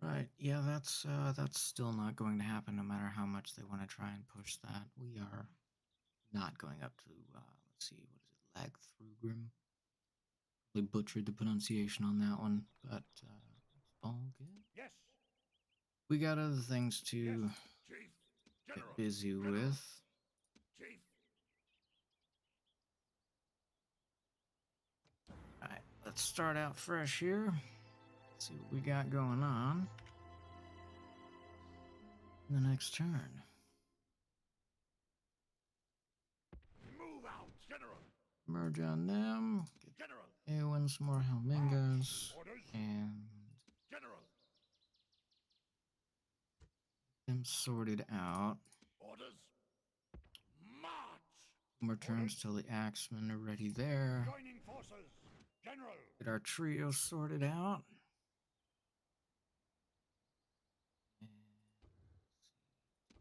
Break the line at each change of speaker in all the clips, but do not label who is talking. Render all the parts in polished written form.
Right. Yeah, that's still not going to happen no matter how much they want to try and push that. We are not going up to let's see, what is it? Lagthrugrim. They butchered the pronunciation on that one, but it's all good.
Yes.
We got other things
Yes.
to
Chief.
get
General.
busy
General.
with.
Chief.
Alright, let's start out fresh here. See what we got going on in the next turn.
Move out, General.
Merge on them. Get
General.
Eowyn, some more Helmingas.
Orders.
And
General.
them sorted out.
Orders. March.
More turns till the Axemen are ready there.
Joining forces. General.
Get our trio sorted out. And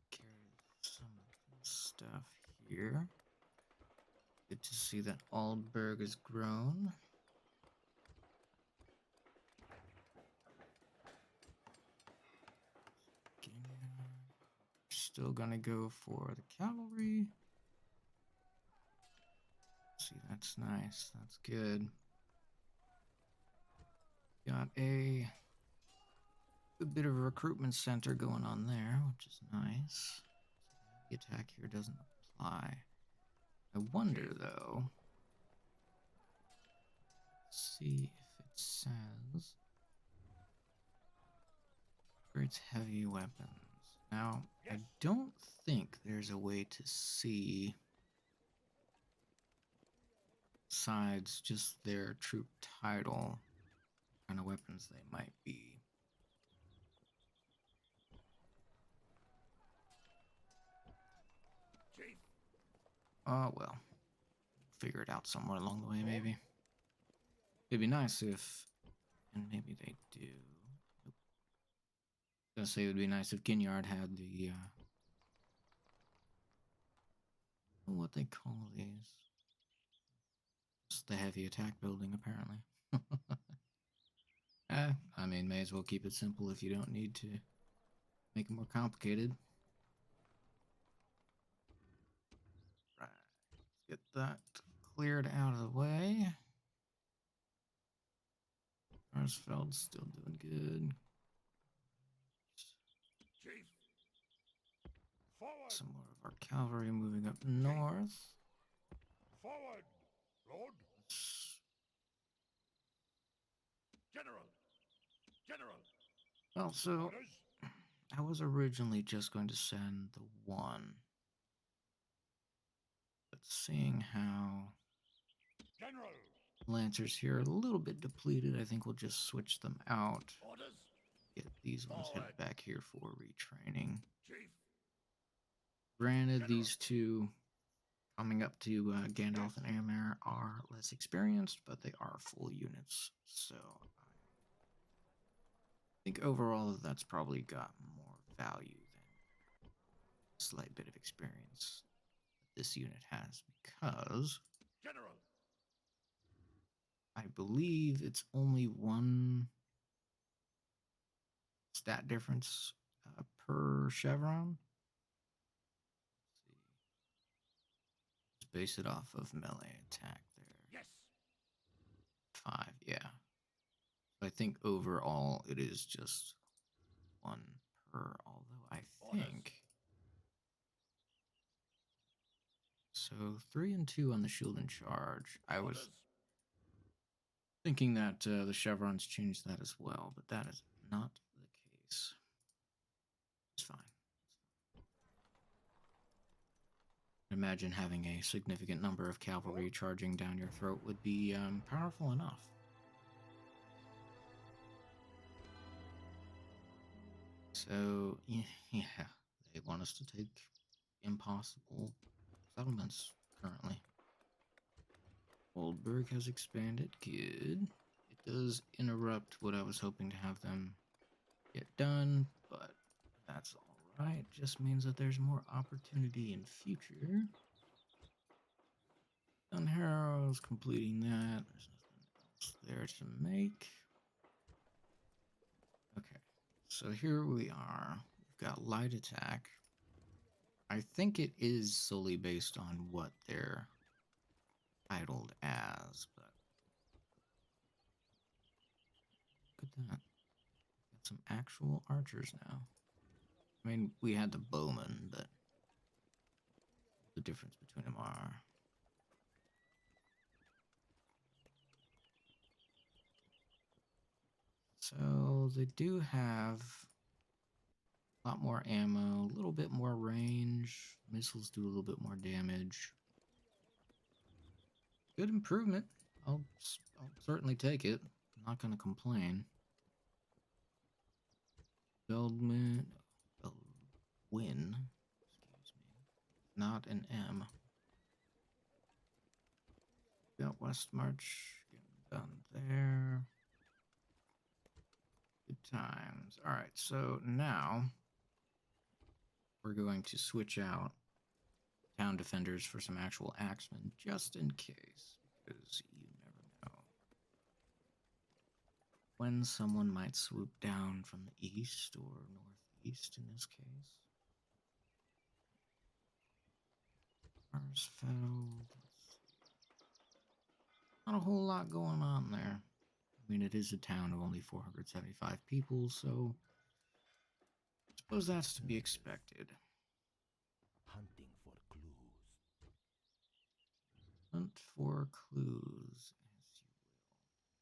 carry some of this stuff here. Good to see that Aldberg has grown. Still gonna go for the cavalry. See, that's nice. That's good. Got a good bit of a recruitment center going on there, which is nice. The attack here doesn't apply. I wonder though. See if it says upgrades heavy weapons. Now, I don't think there's a way to see besides just their troop title what kind of weapons they might be.
Chief.
Oh well. Figure it out somewhere along the way, maybe. It'd be nice if, and maybe they do. Nope. I was gonna say it would be nice if Ginyard had the, what they call these. Just the heavy attack building, apparently. I mean, may as well keep it simple if you don't need to make it more complicated. Right. Get that cleared out of the way. Arsfeld's still doing good.
Chief. Forward.
Some more of our cavalry moving up north.
Forward, Lord. General. General.
Well, so
Orders.
I was originally just going to send the one. But seeing how
General.
Lancers here are a little bit depleted, I think we'll just switch them out.
Orders.
Get these ones headed back here for retraining.
Chief.
Granted,
General.
these two coming up to Gandalf and Aemir are less experienced, but they are full units. So I think overall that's probably got more value than a slight bit of experience that this unit has, because
General.
I believe it's only one stat difference per chevron. Let's see. Just base it off of melee attack there.
Yes.
5, yeah. So I think overall it is just 1 per, although I think... So 3 and 2 on the shield and charge. I was thinking that the chevrons changed that as well, but that is not the case. It's fine. Imagine having a significant number of cavalry charging down your throat would be powerful enough. So, yeah, they want us to take impossible settlements currently. Oldburg has expanded, good. It does interrupt what I was hoping to have them get done, but that's alright. Just means that there's more opportunity in future. Dunharrow's completing that. There's nothing else there to make. Okay, so here we are. We've got light attack. I think it is solely based on what they're titled as, but look at that. Got some actual archers now. I mean, we had the bowmen, but the difference between them are. So they do have a lot more ammo, a little bit more range. Missiles do a little bit more damage. Good improvement. I'll certainly take it. I'm not going to complain. Feldman, win. Excuse me. Not an M. Got West March getting done there. Good times. All right, so now we're going to switch out town defenders for some actual axemen, just in case, because you never know when someone might swoop down from the east or northeast in this case. Marsfeld. Not a whole lot going on there. I mean, it is a town of only 475 people, so I suppose that's to be expected.
Hunting for clues.
Hunt for clues, as you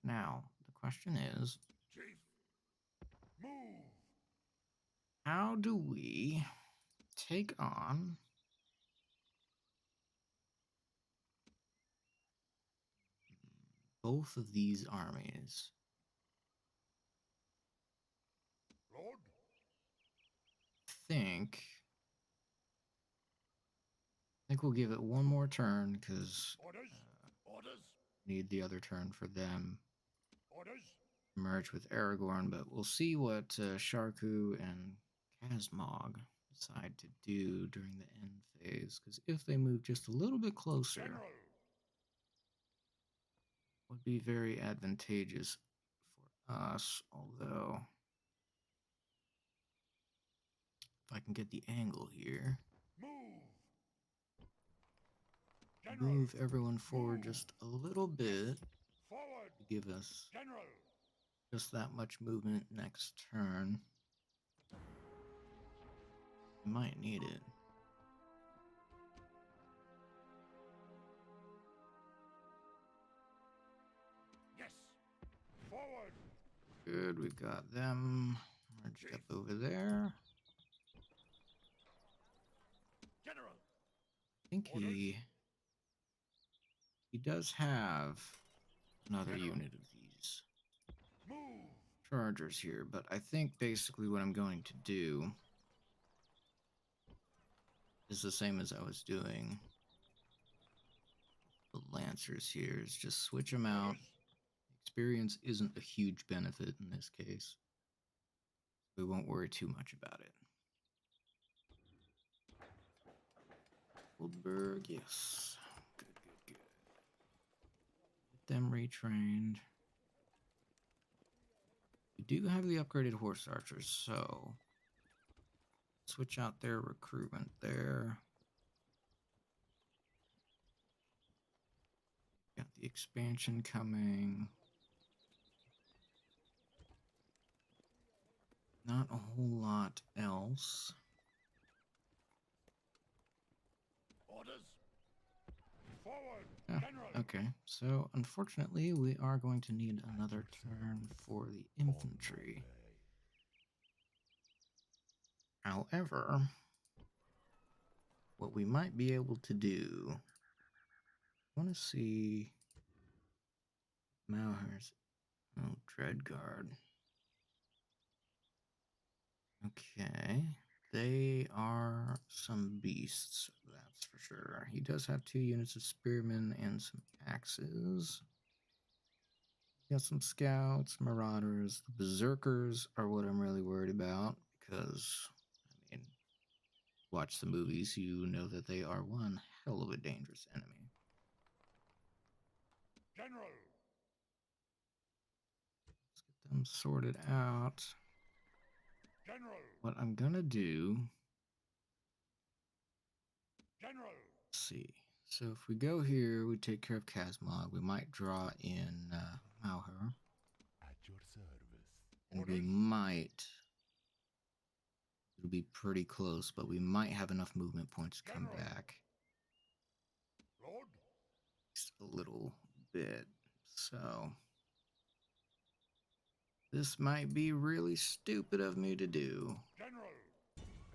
will. Now, the question is,
Chief, move.
how do we take on both of these armies?
Lord,
I think we'll give it one more turn because
orders, orders,
need the other turn for them
orders.
to merge with Aragorn. But we'll see what Sharku and Kazmog decide to do during the end phase. Because if they move just a little bit closer,
General,
would be very advantageous for us. Although, if I can get the angle here.
move. General,
Move everyone forward
move.
just a little bit
Forward.
to give us
General,
just that much movement next turn. We might need it.
yes. Forward.
Good, we've got them merged up over there.
General,
I think he does have another unit of these
move.
chargers here, but I think basically what I'm going to do is the same as I was doing the Lancers here, is just switch them out.
Orders.
Experience isn't a huge benefit in this case. We won't worry too much about it. Goldberg, yes. Good, good, good. Get them retrained. We do have the upgraded horse archers, so switch out their recruitment there. Got the expansion coming. Not a whole lot else.
Orders. Forward.
Yeah,
General.
okay, so unfortunately we are going to need another turn for the infantry. However, what we might be able to do, I want to see Mauer's, oh, Dreadguard. Okay, they are some beasts, that's for sure. He does have 2 units of spearmen and some axes. Got some scouts, marauders. The berserkers are what I'm really worried about because, I mean, watch the movies, you know that they are one hell of a dangerous enemy.
General.
Let's get them sorted out.
General.
what I'm gonna do,
General.
let's see. So if we go here, we take care of Kazmog. We might draw in Malher,
At your service.
and we
Orders.
might. It'll be pretty close, but we might have enough movement points to come
General.
back
Lord.
just a little bit. So this might be really stupid of me to do,
General.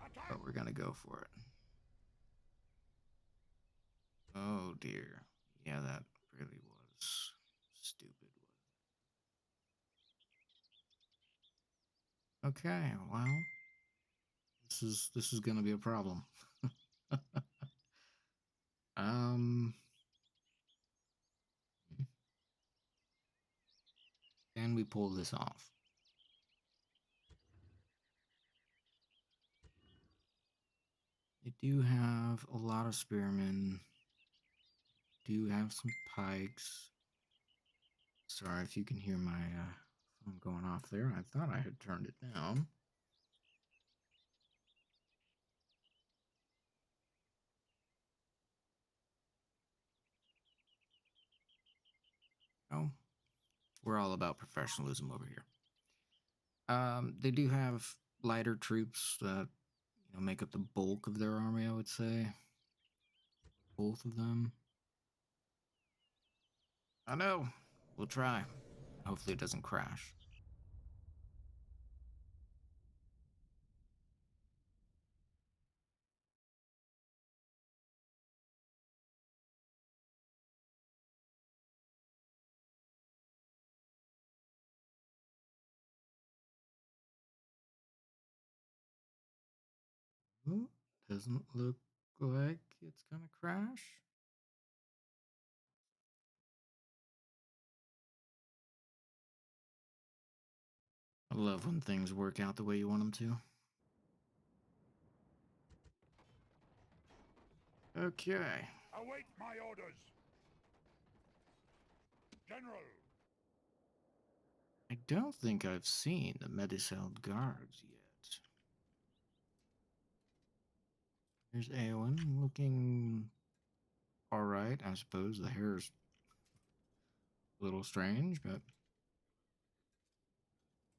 Attack.
but we're gonna go for it. Oh dear. Yeah, that really was stupid. Okay, well, this is gonna be a problem. um, can we pull this off? They do have a lot of spearmen. Do have some pikes. Sorry if you can hear my phone going off there. I thought I had turned it down. Oh, we're all about professionalism over here. They do have lighter troops that make up the bulk of their army. I would say both of them. I know. We'll try. Hopefully, it doesn't crash. Ooh, doesn't look like it's gonna crash. I love when things work out the way you want them to. Okay.
Await my orders. General.
I don't think I've seen the Medicel guards yet. There's Aowen looking alright, I suppose. The hair's a little strange, but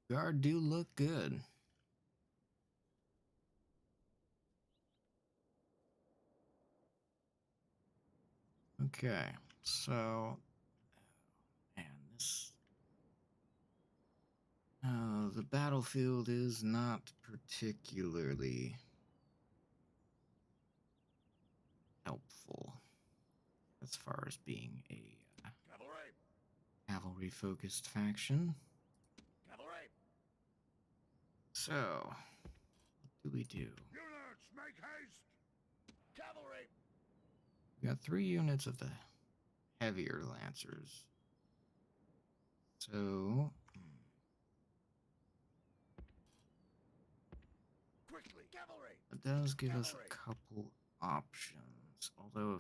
guard do look good. Okay, so man, this the battlefield is not particularly helpful as far as being a
Cavalry.
cavalry focused faction.
Cavalry.
So, what do we do?
Units, make haste. Cavalry.
We got 3 units of the heavier lancers. So,
Quickly. Cavalry.
it does give us a couple options. Although,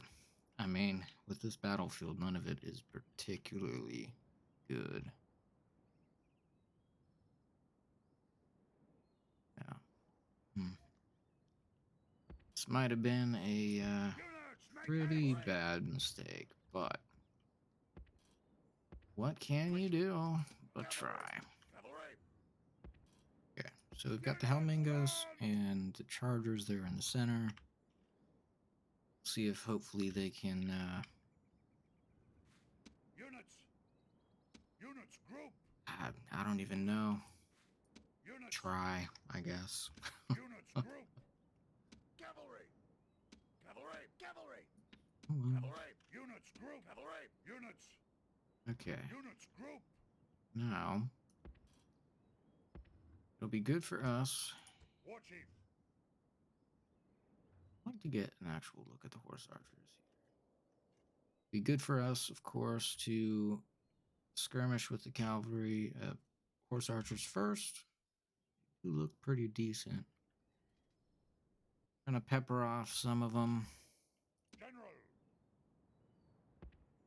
I mean, with this battlefield, none of it is particularly good. Yeah. This might have been a
Units, make
pretty
haste.
bad mistake, but what can you do but try?
Cavalry.
Okay, so we've got the Helmingos and the Chargers there in the center. See if hopefully they can.
Units. Units, group.
I don't even know.
Units.
Try, I guess.
Units, group. Cavalry. Cavalry. Cavalry.
Oh, well.
Cavalry. Units, group. Cavalry. Units.
Okay,
Units, group.
now it'll be good for us.
War chief.
I'd like to get an actual look at the horse archers here. Be good for us, of course, to skirmish with the cavalry. Horse archers first. Who look pretty decent. Gonna pepper off some of them.
General.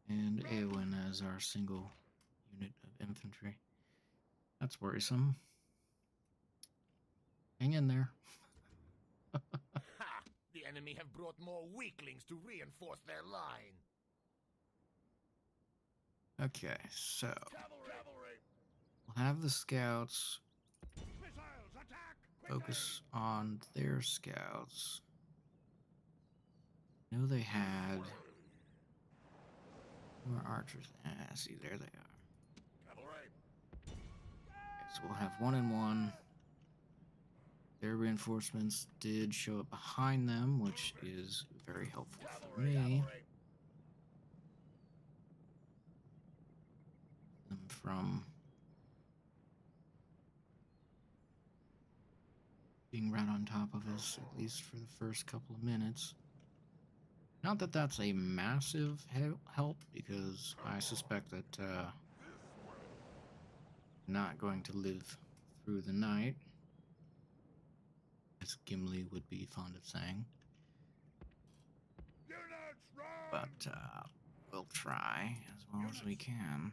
And Eowyn as our single unit of infantry. That's worrisome. Hang in there.
Ha! The enemy have brought more weaklings to reinforce their line.
Okay, so
Cavalry!
we'll have the scouts
Missiles, attack!
focus on their scouts. I know they had more archers. See, there they are.
Cavalry!
Okay, so we'll have 1 and 1. Their reinforcements did show up behind them, which is very helpful for me. Them from being right on top of us, at least for the first couple of minutes. Not that that's a massive help, because I suspect that not going to live through the night, as Gimli would be fond of saying.
Units, run!
But we'll try as well as we can.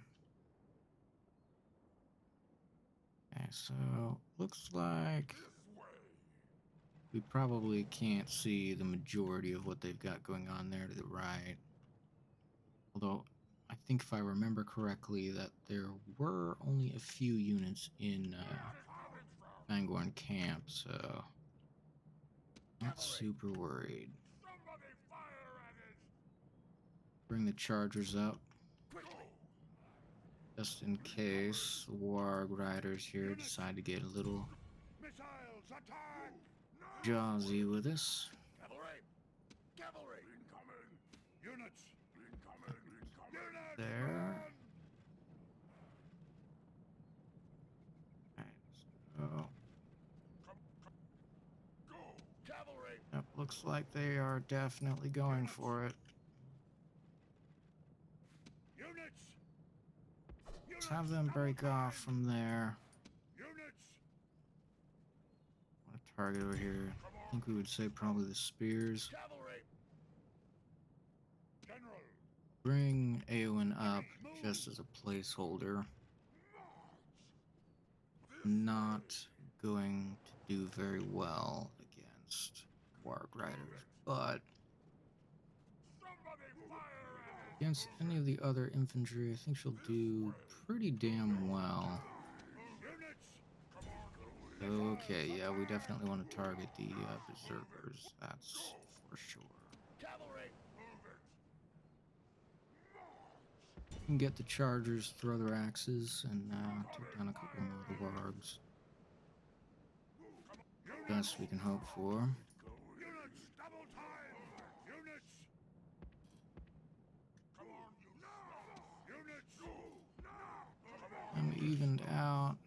Okay, so looks like we probably can't see the majority of what they've got going on there to the right. Although, I think if I remember correctly, that there were only a few units in Fangorn camp, so not super worried.
Somebody fire at it!
Bring the chargers up,
Quickly!
just in case the Warg Riders here decide to get a little
Missiles, attack!
jawsy with us.
Cavalry! Cavalry! Incoming! Units! Incoming! Units,
There.
run!
Alright, so
Go! Cavalry!
yep, looks like they are definitely going for it.
Units!
Let's have them break off from there.
Units!
Want to target over here? I think we would say probably the spears.
Cavalry! General!
Bring Eowyn up just as a placeholder. Not going to do very well against Warg Riders, but
Somebody fire at it!
against any of the other infantry, I think she'll do pretty damn well.
Units!
Okay, yeah, we definitely want to target the berserkers, that's for sure.
Cavalry!
We can get the chargers, throw their axes, and take down a couple more of the wargs. Best we can hope for.
Units, double time! Units! Come on, units!
I'm evened out.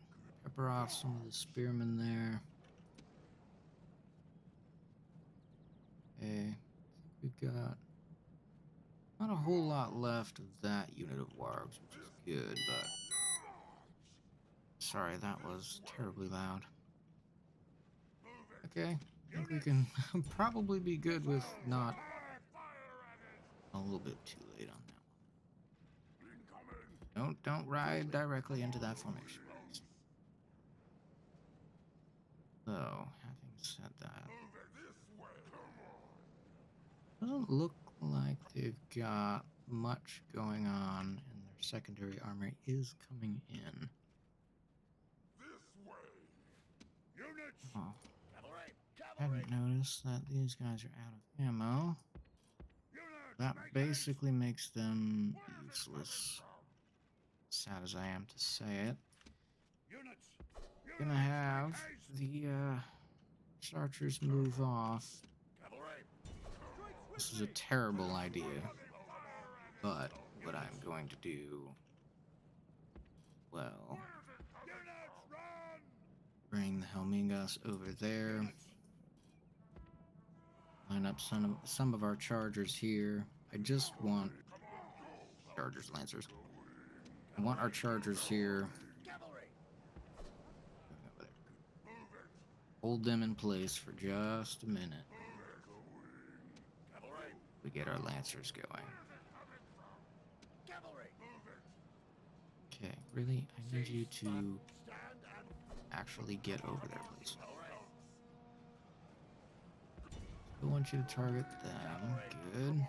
Pepper off some of the spearmen there. Okay, we've got not a whole lot left of that unit of wargs, which is good, but sorry, that was terribly loud. Okay, I think we can probably be good with not a little bit too late on that one. Don't ride directly into that formation. So, having said that, doesn't look like they've got much going on, and their secondary army is coming in.
Units!
Oh,
Cavalry!
hadn't noticed that these guys are out of ammo.
Units!
That basically makes them useless. Sad as I am to say it.
Units!
Gonna have the archers move off.
Cavalry!
This is a terrible idea, but what I'm going to do, well,
Units, run!
bring the Helmingas over there. Line up some of our chargers here. I just want chargers, lancers. I want our chargers here.
Cavalry!
Hold them in place for just a minute.
Cavalry!
We get our lancers going.
Cavalry!
Okay, really, I need you to
Stand and
actually get over there, please. Still want you to target them. Good.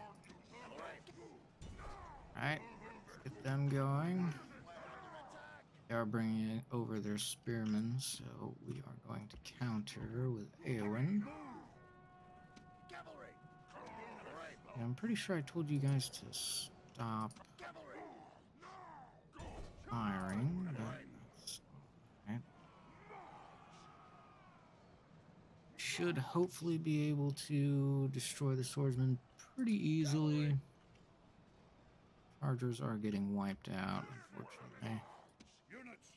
Alright, let's get them going. They are bringing over their spearmen, so we are going to counter with Eowyn.
Cavalry!
And I'm pretty sure I told you guys to stop
Cavalry!
firing, but that's alright. Should hopefully be able to destroy the swordsman pretty easily. Chargers are getting wiped out, unfortunately.
Units!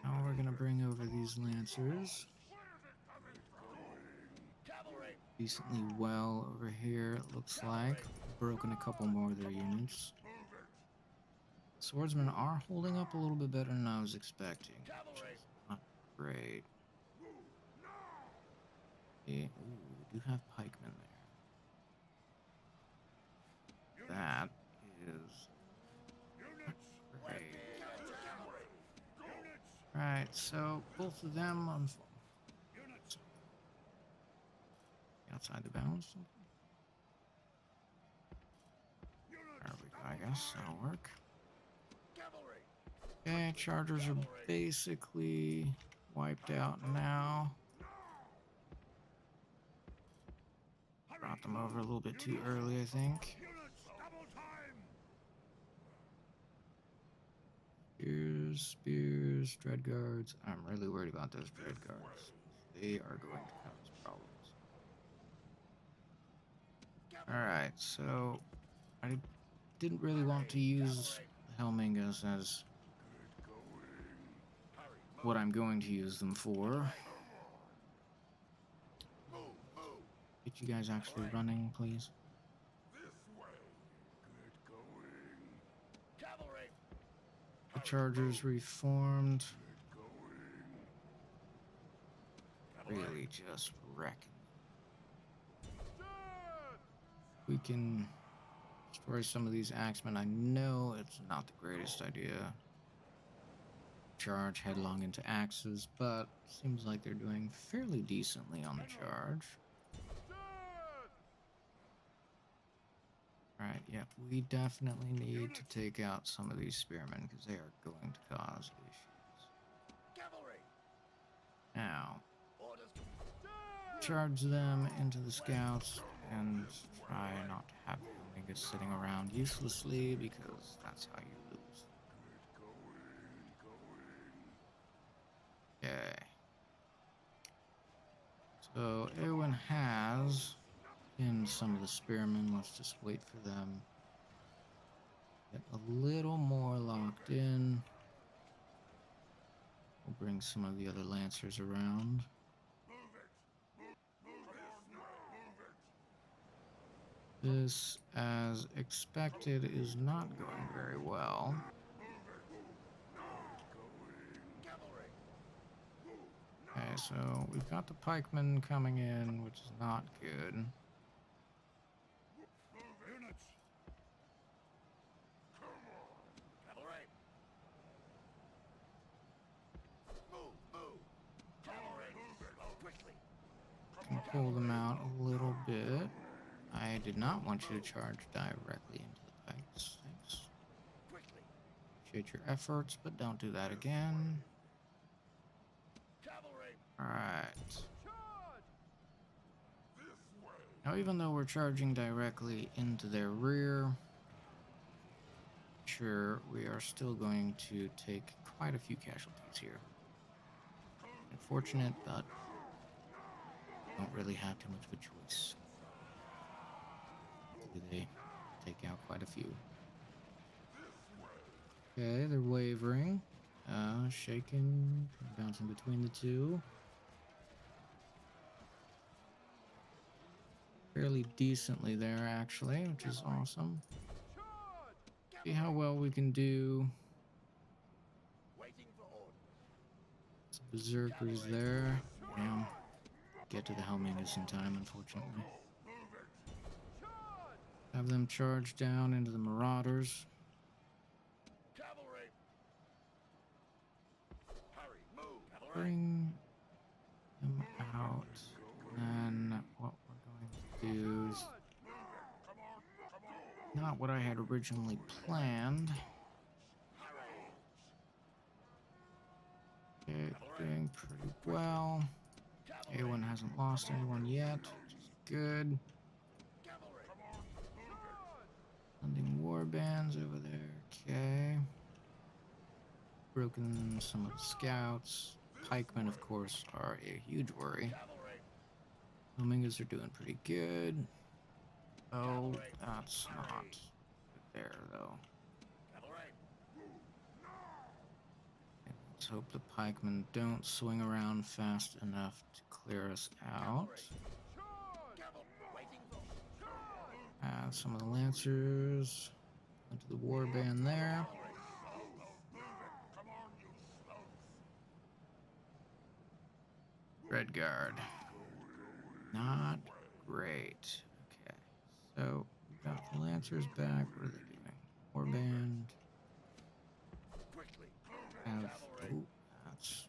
Now we're gonna bring over these lancers.
Cavalry!
Decently well over here, it looks like. Broken a couple more of their units. Swordsmen are holding up a little bit better than I was expecting, which is not great. Okay, ooh, we do have pikemen there. That is not great. Right, so both of them on outside the bounds. There we go, I guess that'll work. Okay, chargers are basically wiped out now. Brought them over a little bit too early, I think. Spears, dread guards. I'm really worried about those dread guards. They are going to cause problems. Alright, so I didn't really want to use the Helmingas as what I'm going to use them for. Get you guys actually running, please. The chargers reformed. Really just wrecking. We can destroy some of these axemen. I know it's not the greatest idea. Charge headlong into axes, but seems like they're doing fairly decently on the charge. Alright, yeah, we definitely need to take out some of these spearmen because they are going to cause issues. Now, charge them into the scouts and try not to have the Helmingas sitting around uselessly because that's how you lose. Okay. So, Eowyn has pinned some of the spearmen. Let's just wait for them. Get a little more locked in. We'll bring some of the other lancers around. This, as expected, is not going very well. Okay, so we've got the pikemen coming in, which is not good. Can pull them out a little bit. I did not want you to charge directly into the pikes. Thanks. Appreciate your efforts, but don't do that again. Alright. Now, even though we're charging directly into their rear, sure, we are still going to take quite a few casualties here. Unfortunate, but don't really have too much of a choice. They take out quite a few. Okay, they're wavering, shaking, bouncing between the two. Fairly decently there, actually, which is awesome. See how well we can do. Some berserkers there. Damn. Get to the Helmingas in time, unfortunately. Have them charge down into the Marauders. Bring them out. And what we're not what I had originally planned. Okay, doing pretty well. A1 hasn't lost anyone yet, which is good. Sending war bands over there. Okay. Broken some of the scouts. Pikemen, of course, are a huge worry. Flamingos are doing pretty good. Oh, that's not good there, though. Let's hope the pikemen don't swing around fast enough to clear us out. Some of the lancers went to the warband there. Red Guard. Not great. Okay, so we got the lancers back. What are they doing? Warband. Have, oh, that's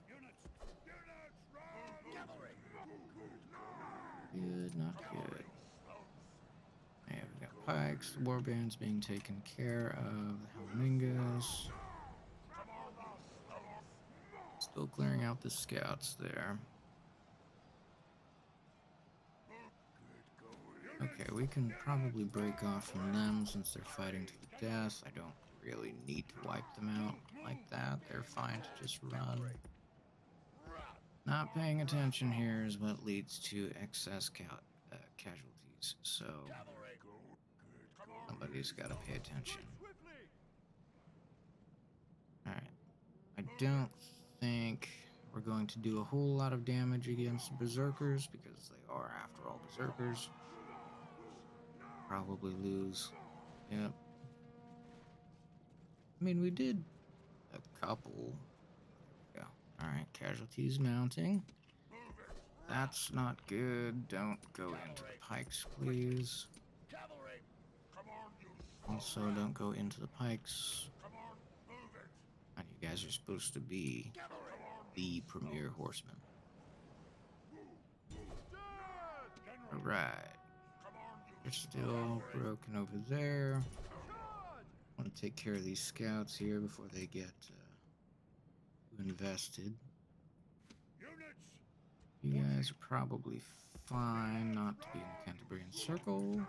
good, not good. Yeah, we got pikes. The warband's being taken care of. The Helmingas. Still clearing out the scouts there. Okay, we can probably break off from them since they're fighting to the death. I don't really need to wipe them out like that. They're fine to just run. Not paying attention here is what leads to excess casualties, so somebody's got to pay attention. Alright, I don't think we're going to do a whole lot of damage against berserkers because they are, after all, berserkers. Probably lose. Yep. I mean, we did a couple. There we go. Alright, casualties mounting. That's not good. Don't go into the pikes, please. Also, don't go into the pikes. And you guys are supposed to be the premier horsemen. Alright. They're still broken over there. I want to take care of these scouts here before they get invested. You guys are probably fine not to be in the Canterbury Circle.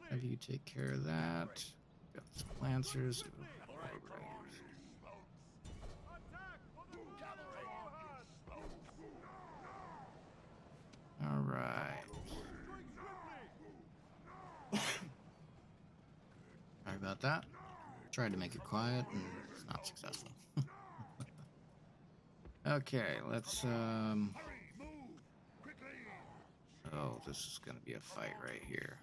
Have you take care of that. Got some lancers. Alright. Sorry about that. Tried to make it quiet and it's not successful. Okay, let's oh, this is gonna be a fight right here.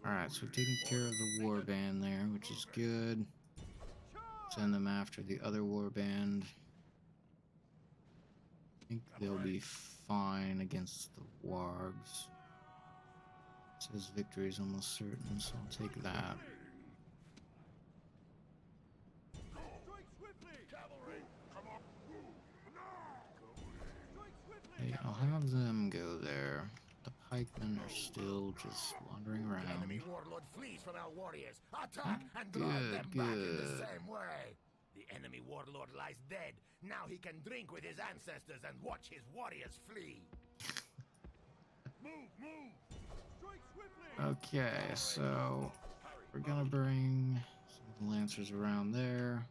Alright, so we're taking care of the warband there, which is good. Send them after the other warband. I think they'll be fine against the wargs. It says victory is almost certain, so I'll take that. Okay, I'll have them go there. The pikemen are still just wandering around.
The enemy warlord flees from our warriors. Attack and drive them back in the same way. The enemy warlord lies dead. Now he can drink with his ancestors and watch his warriors flee.
Move, move. Strike swiftly.
Okay, so we're gonna bring some of the lancers around there.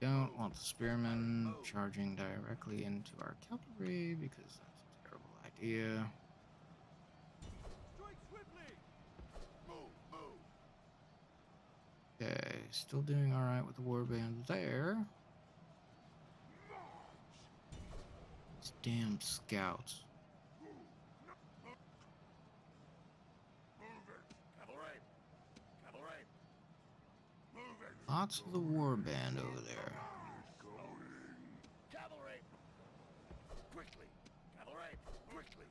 Don't want the spearmen charging directly into our cavalry because that's a terrible idea. Okay, still doing alright with the warband there. These damn scouts. Lots of the warband over there.
Cavalry! Quickly! Cavalry! Quickly!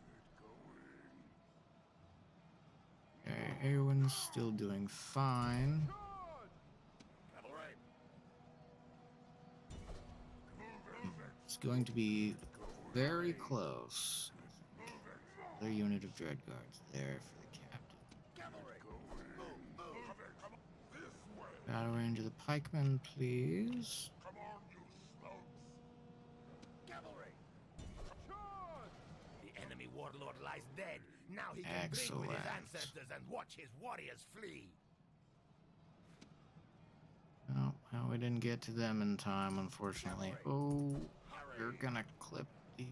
Okay, everyone's still doing fine.
Cavalry!
It's going to be very close. Another unit of dread guards there for the captain.
Cavalry! Move, move!
Come on, this way!
Battle range of the pikemen, please.
Come on, you slugs!
Cavalry!
Charge!
The enemy warlord lies dead. Now he can drink with his
Excellent.
ancestors and watch his warriors flee.
Oh, well, we didn't get to them in time, unfortunately. Oh, you're gonna clip the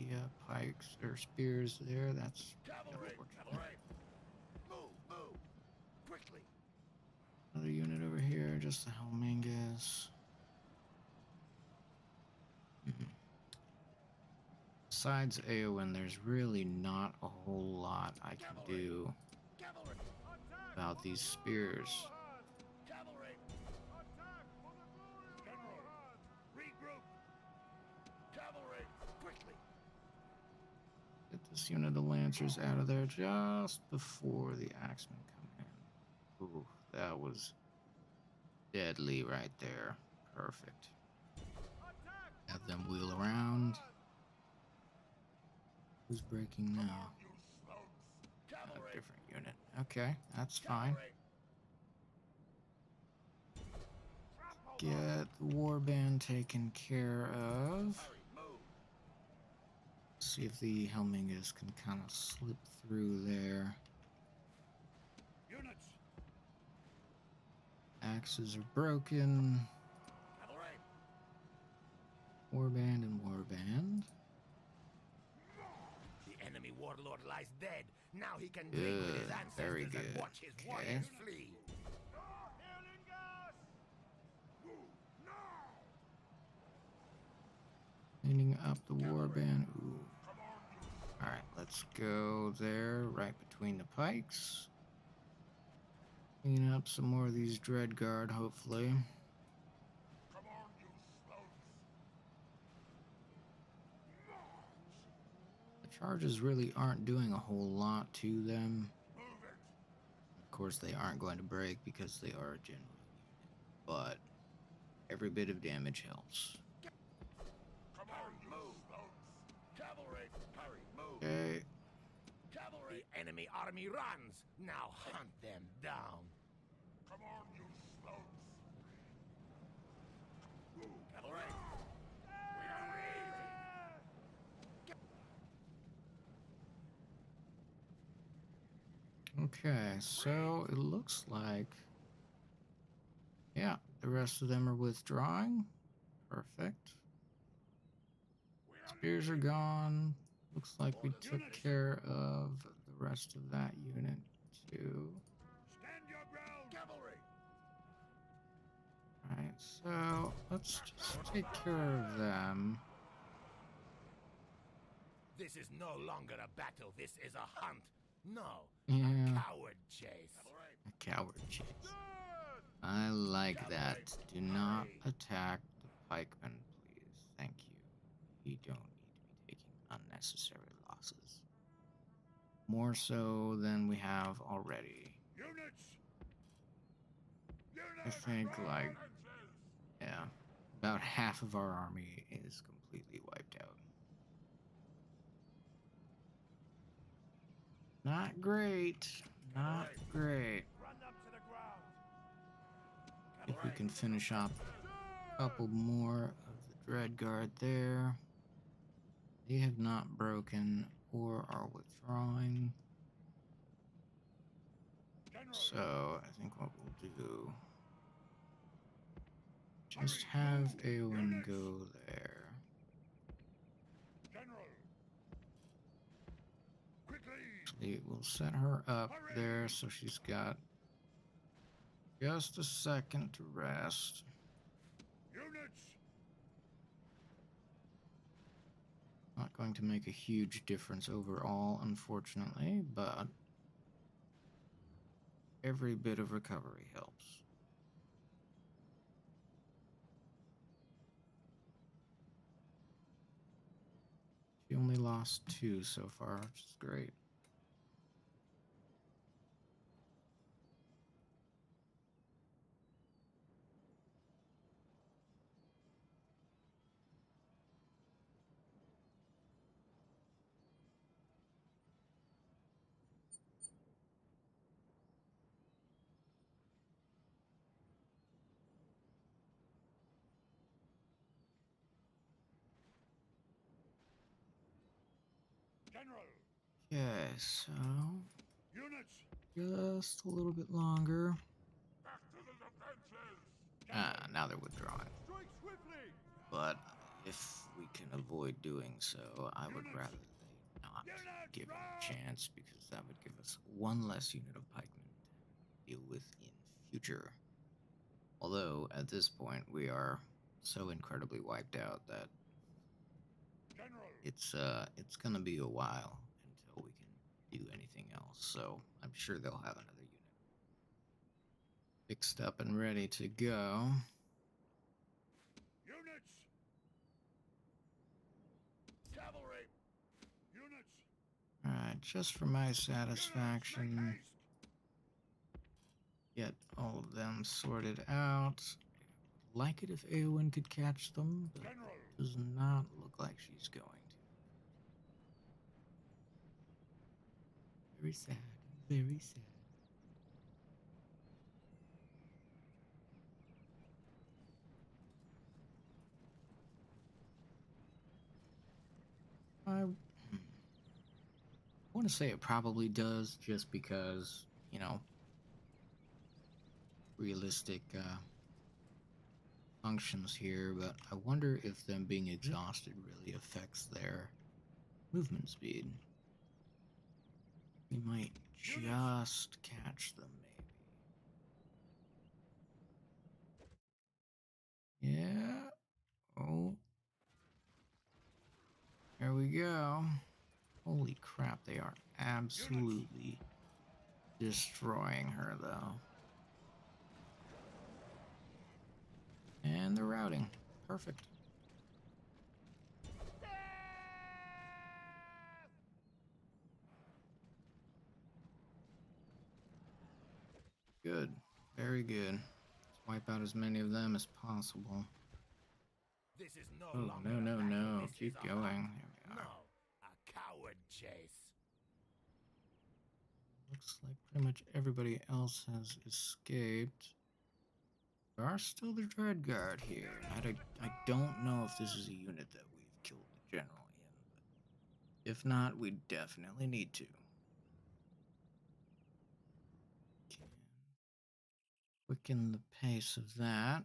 pikes or spears there. That's
Cavalry!
unfortunate.
Cavalry! Move, move! Quickly!
Another unit over here, just the Helmingus. Besides Eowyn, there's really not a whole lot I can do
Cavalry!
about these spears.
Cavalry!
Attack for the glory of
General!
Rohan!
Regroup! Cavalry! Quickly!
Get this unit of Lancers out of there just before the Axemen come in. Ooh, that was deadly right there. Perfect.
Attack!
Have them wheel around. Who's breaking now?
You slugs!
A
Cavalry!
different unit. Okay, that's fine.
Cavalry!
Get the warband taken care of.
Hurry, move!
See if the Helmingus can kind of slip through there.
Units!
Axes are broken.
Cavalry!
Warband and warband.
The enemy warlord lies dead. Now he can drink with his
Good,
ancestors
very
and
good.
watch his
Okay.
warriors flee.
Healing gas! Move now!
Cleaning up the warband. Ooh.
Come on, you
Alright, let's go there, right between the pikes. Clean up some more of these Dreadguard, hopefully.
Come on, you slugs!
The charges really aren't doing a whole lot to them.
Move it!
Of course, they aren't going to break because they are a general unit, but every bit of damage helps.
Come on, you slugs!
Cavalry! Hurry, move!
Okay,
Cavalry! The enemy army runs! Now hunt them down!
Come on, you slugs!
Cavalry!
okay, so it looks like, yeah, the rest of them are withdrawing. Perfect. Spears are gone. Looks like we took care of the rest of that unit too.
Stand your ground! Cavalry!
Alright, so let's just take care of them.
This is no longer a battle. This is a hunt. No,
Yeah,
coward chase.
a coward chase. I like that. Do not attack the pikemen, please. Thank you. We don't need to be taking unnecessary losses. More so than we have already.
Units!
I think, like, yeah, about half of our army is completely wiped out. Not great. Not great.
Run them to the ground!
If we can finish up a couple more of the Dreadguard there. They have not broken or are withdrawing. So I think what we'll do, just have Eowyn go there.
General! Quickly!
Actually, we'll set her up there so she's got just a second to rest.
Units!
Not going to make a huge difference overall, unfortunately, but every bit of recovery helps. She only lost 2 so far, which is great.
General.
Okay, so
Units.
just a little bit longer.
Back to the defenses.
Now they're withdrawing.
Strike swiftly.
But if we can avoid doing so, I would rather they not
Units,
give it a
rise!
chance because that would give us one less unit of pikemen to deal with in future. Although at this point we are so incredibly wiped out that
General.
it's gonna be a while until we can do anything else. So I'm sure they'll have another unit fixed up and ready to go.
Units. Cavalry. Units.
Alright, just for my satisfaction,
Units, make haste.
get all of them sorted out. Like it if Eowyn could catch them, but
General.
it does not look like she's going to. Very sad, very sad. I want to say it probably does, just because, you know, realistic functions here, but I wonder if them being exhausted really affects their movement speed. We might just catch them, maybe. Yeah. Oh. There we go. Holy crap, they are absolutely destroying her, though. And they're routing. Perfect. Good. Very good. Let's wipe out as many of them as possible.
This is no
Oh,
longer
no,
a
no,
battle,
no.
this
Keep
is a
going.
hunt.
There we are.
No, a coward chase.
Looks like pretty much everybody else has escaped. There are still the Dread Guard here. I don't know if this is a unit that we've killed the general in, but if not, we definitely need to. Can quicken the pace of that.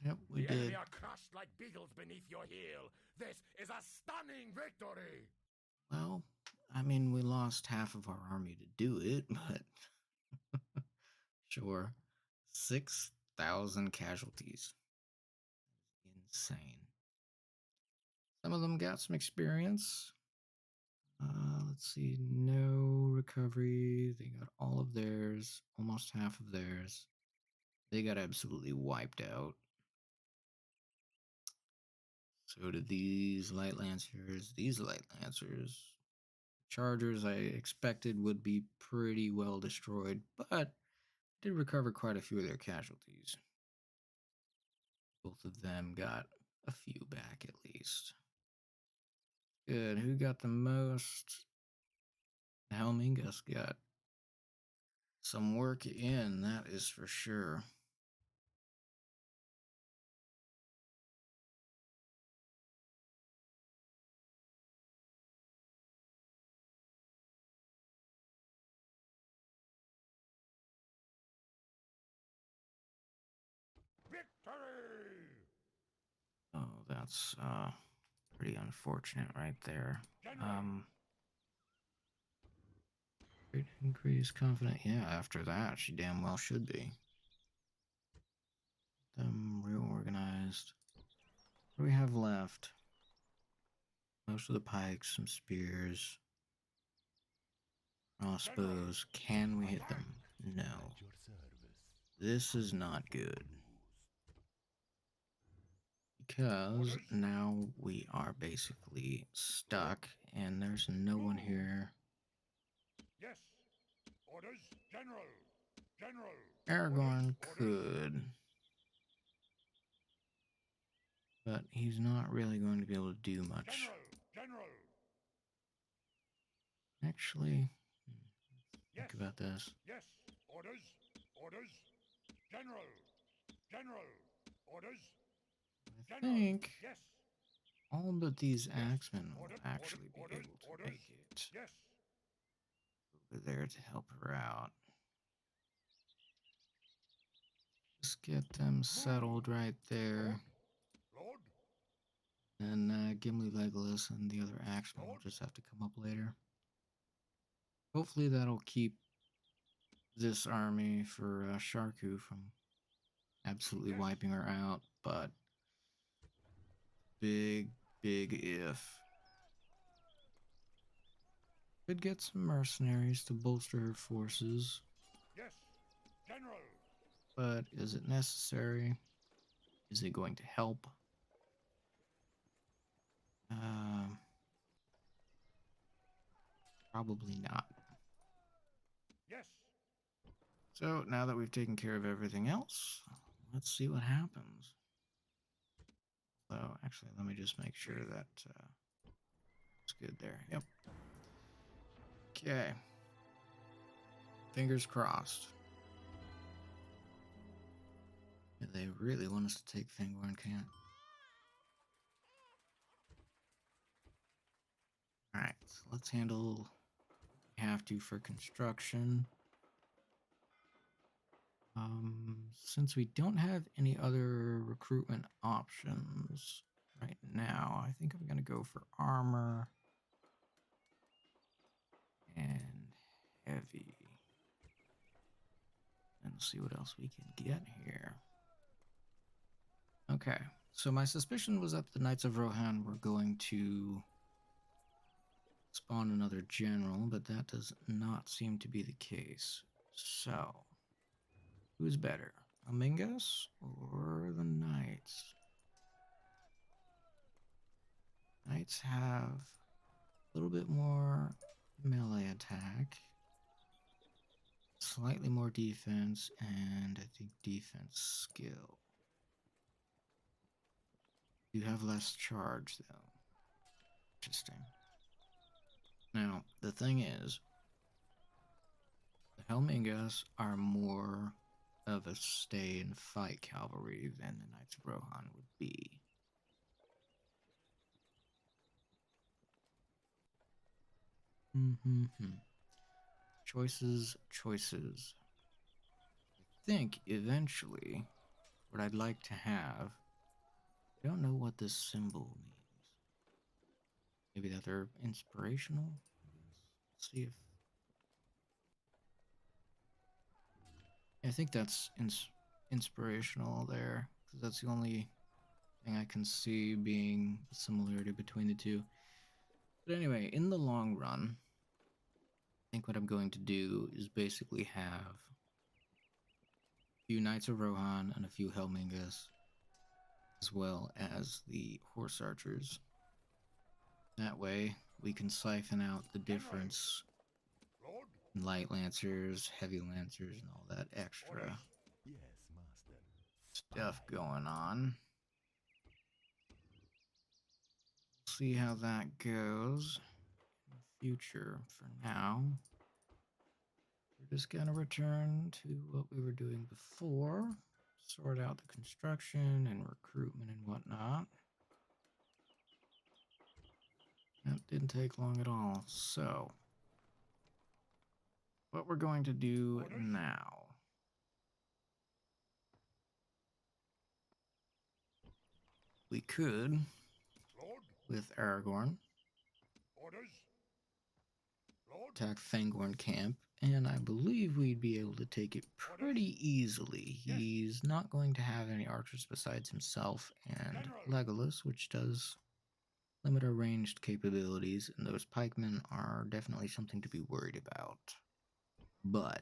Yep, we
The
did.
enemy are crushed like beetles beneath your heel. This is a stunning victory.
Well, I mean, we lost half of our army to do it, but sure. 6,000 casualties. Insane. Some of them got some experience. Let's see. No recovery. They got all of theirs, almost half of theirs. They got absolutely wiped out. So did these light lancers. These light lancers. Chargers I expected would be pretty well destroyed, but did recover quite a few of their casualties. Both of them got a few back at least. Good. Who got the most? Helmingus got some work in, that is for sure.
Victory.
Oh, that's pretty unfortunate right there. Great increase confident. Yeah, after that, she damn well should be. Them reorganized. What do we have left? Most of the pikes, some spears, crossbows. Can we hit them? No. This is not good. Because now we are basically stuck and there's no one here.
Yes. Orders, General. General.
Aragorn
Orders.
could, but he's not really going to be able to do much.
General. General.
Actually,
Yes.
think about this.
Yes. Orders. Orders. General. General. Orders.
I think
Yes.
all but these
Yes.
axemen will
Ordered,
actually be
ordered,
able to
orders.
make it
Yes.
over there to help her out. Just get them settled right there.
Lord.
And Gimli, Legolas, and the other axemen will
Lord.
just have to come up later. Hopefully that'll keep this army for Sharku from absolutely
Yes.
wiping her out, but big if. Could get some mercenaries to bolster her forces,
Yes. General.
but is it necessary? Is it going to help? Um, Probably not.
Yes.
So now that we've taken care of everything else, let's see what happens. So actually, let me just make sure that it's good there. Yep. Okay. Fingers crossed. Yeah, they really want us to take Fangorn Camp. Alright, so let's handle what we have to for construction. Since we don't have any other recruitment options right now, I think I'm going to go for armor and heavy. And see what else we can get here. Okay, so my suspicion was that the Knights of Rohan were going to spawn another general, but that does not seem to be the case. So, who's better, Amingus or the Knights? Knights have a little bit more melee attack, slightly more defense, and I think defense skill. You have less charge, though. Interesting. Now, the thing is, the Helmingas are more of a stay and fight cavalry than the Knights of Rohan would be. Choices. I think eventually what I'd like to have, I don't know what this symbol means. Maybe that they're inspirational? Let's see if. I think that's inspirational there, because that's the only thing I can see being a similarity between the two. But anyway, in the long run, I think what I'm going to do is basically have a few Knights of Rohan and a few Helmingas, as well as the Horse Archers. That way, we can siphon out the difference
Lord.
in Light Lancers, Heavy Lancers, and all that extra
Orders.
Yes, master.
stuff going on. See how that goes in the future. For now, we're just going to return to what we were doing before, sort out the construction and recruitment and whatnot. That didn't take long at all. So, what we're going to do
Orders.
now, we could,
Lord.
with Aragorn,
Orders. Lord.
attack Fangorn Camp, and I believe we'd be able to take it pretty easily.
Yes.
He's not going to have any archers besides himself and
General.
Legolas, which does limit our ranged capabilities, and those pikemen are definitely something to be worried about. But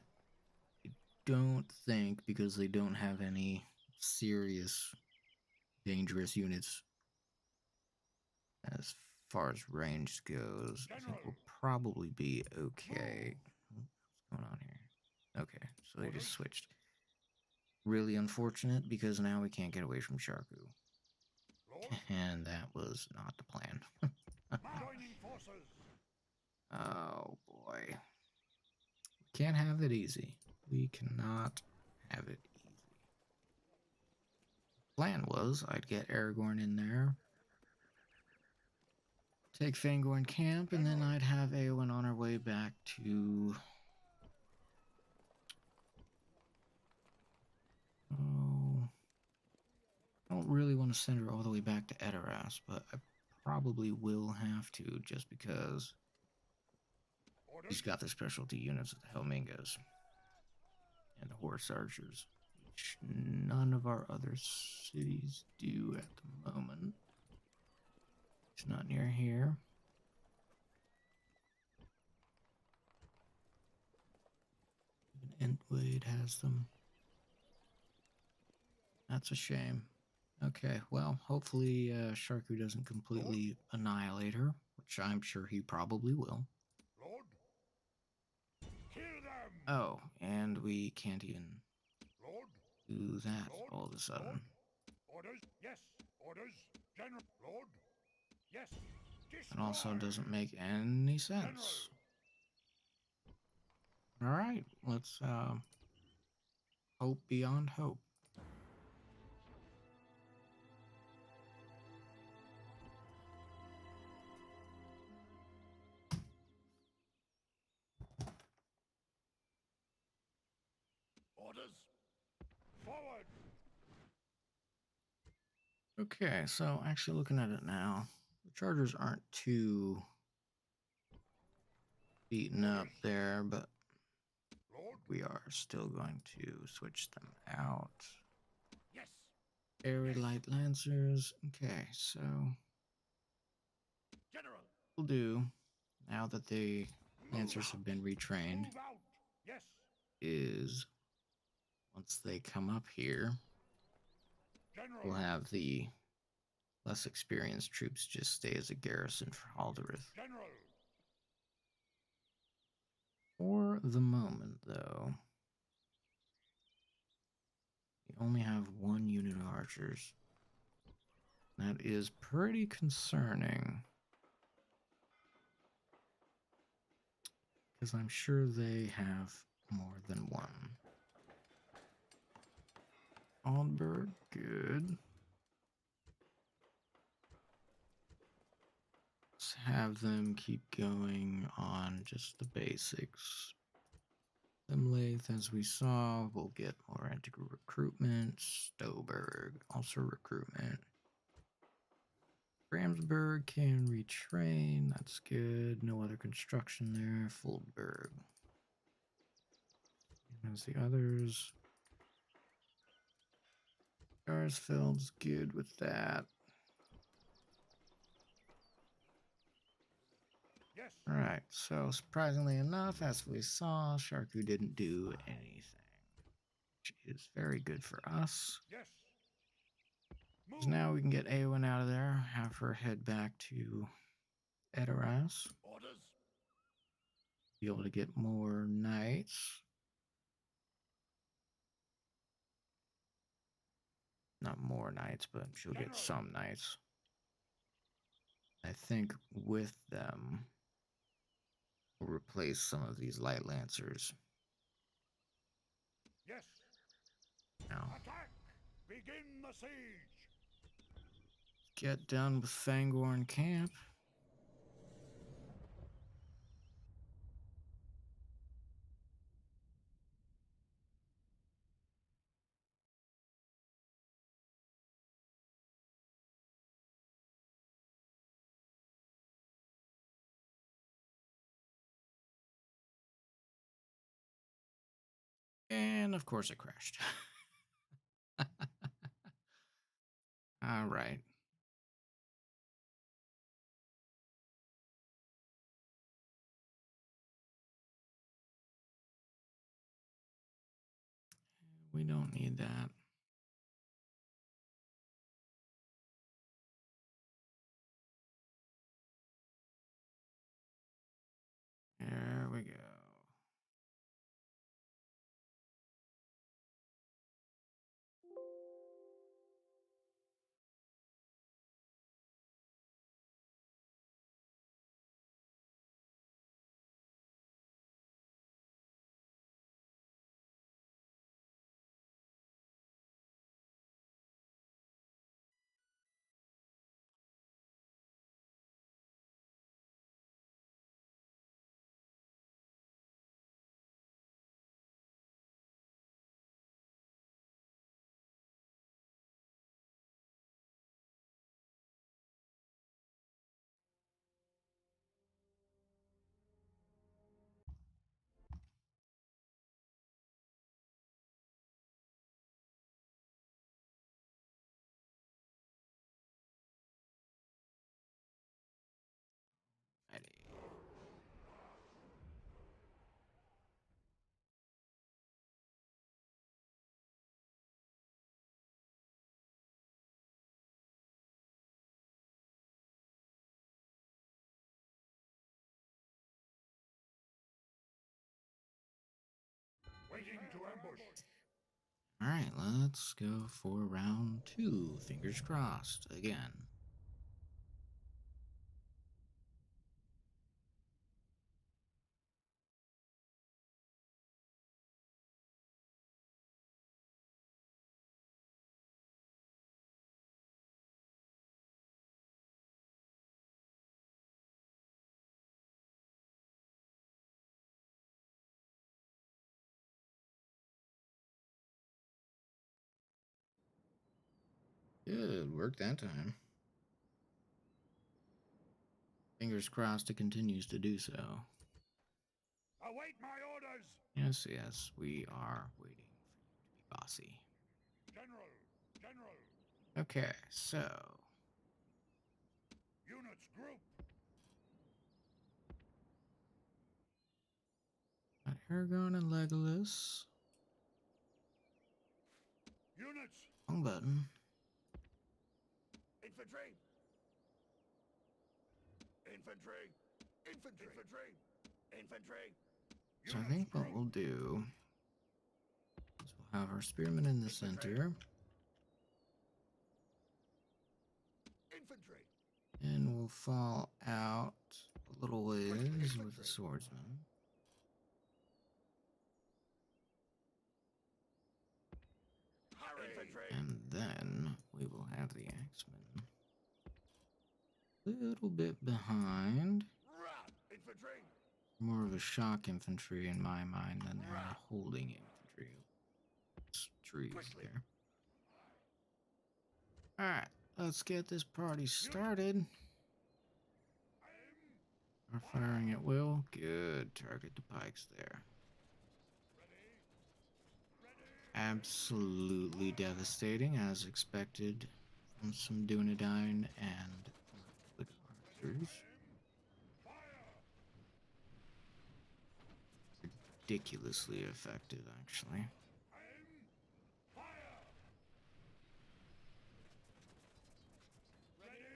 I don't think, because they don't have any serious dangerous units as far as range goes, I think we'll probably be okay. What's going on here? Okay, so they just switched. Really unfortunate, because now we can't get away from Sharku.
Lord.
And that was not the plan.
Joining forces.
Oh boy. Can't have it easy. We cannot have it easy. Plan was I'd get Aragorn in there, take Fangorn Camp, and then I'd have Eowyn on her way back to... Oh, I don't really want to send her all the way back to Edoras, but I probably will have to, just because he's
Orders.
got the specialty units of the Helmingos and the Horse Archers, which none of our other cities do at the moment. It's not near here. Even Entwade has them. That's a shame. Okay, well, hopefully Sharku doesn't completely annihilate her, which I'm sure he probably will.
Lord. Kill them.
Oh, and we can't even
Lord.
do that
Lord.
all of a sudden.
Lord. Orders. Yes. Orders. General. Lord. Yes.
It also
Destroy.
doesn't make any sense. Alright, let's hope beyond hope.
Orders. Forward.
Okay, so actually looking at it now, the Chargers aren't too beaten up there, but
Lord.
we are still going to switch them out.
Yes.
Airy Light Lancers. Okay, so
General.
we'll do, now that the
Move
Lancers
out.
have been retrained,
Move out. Yes.
is once they come up here,
General.
we'll have the less experienced troops just stay as a garrison for Halderith.
General.
For the moment, though, we only have one unit of archers. That is pretty concerning, because I'm sure they have more than one. Aldberg, good. Let's have them keep going on just the basics. Limlaith, as we saw, will get more integral recruitment. Stoberg, also recruitment. Bramsburg can retrain, that's good. No other construction there. Fuldberg. As the others. Garsfeld's good with that.
Yes.
Alright, so surprisingly enough, as we saw, Sharku didn't do anything, which is very good for us.
Yes.
So now we can get Eowyn out of there, have her head back to Edoras,
Orders.
be able to get more knights. Not more knights, but she'll get some knights. I think with them, we'll replace some of these light lancers.
Yes.
Now,
Attack. Begin the siege.
get done with Fangorn Camp. And of course it crashed. All right. We don't need that. There we go. Alright, let's go for round 2. Fingers crossed again. Good, worked that time. Fingers crossed it continues to do so.
Await my orders!
Yes, yes, we are waiting for you to be bossy.
General!
Okay, so...
Units group!
got Aragorn and Legolas.
Units!
Wrong button.
Infantry! Infantry!
So I think what we'll do is we'll have our spearmen in the center.
Infantry!
And we'll fall out a little ways with the swordsman. And then we will have the axemen a little bit behind.
Infantry!
More of a shock infantry in my mind than they are holding infantry. It's trees there. Alright, let's get this party started. Are firing at will. Good. Target the pikes there. Absolutely devastating, as expected from some Dunedain and wood archers. Ridiculously effective, actually.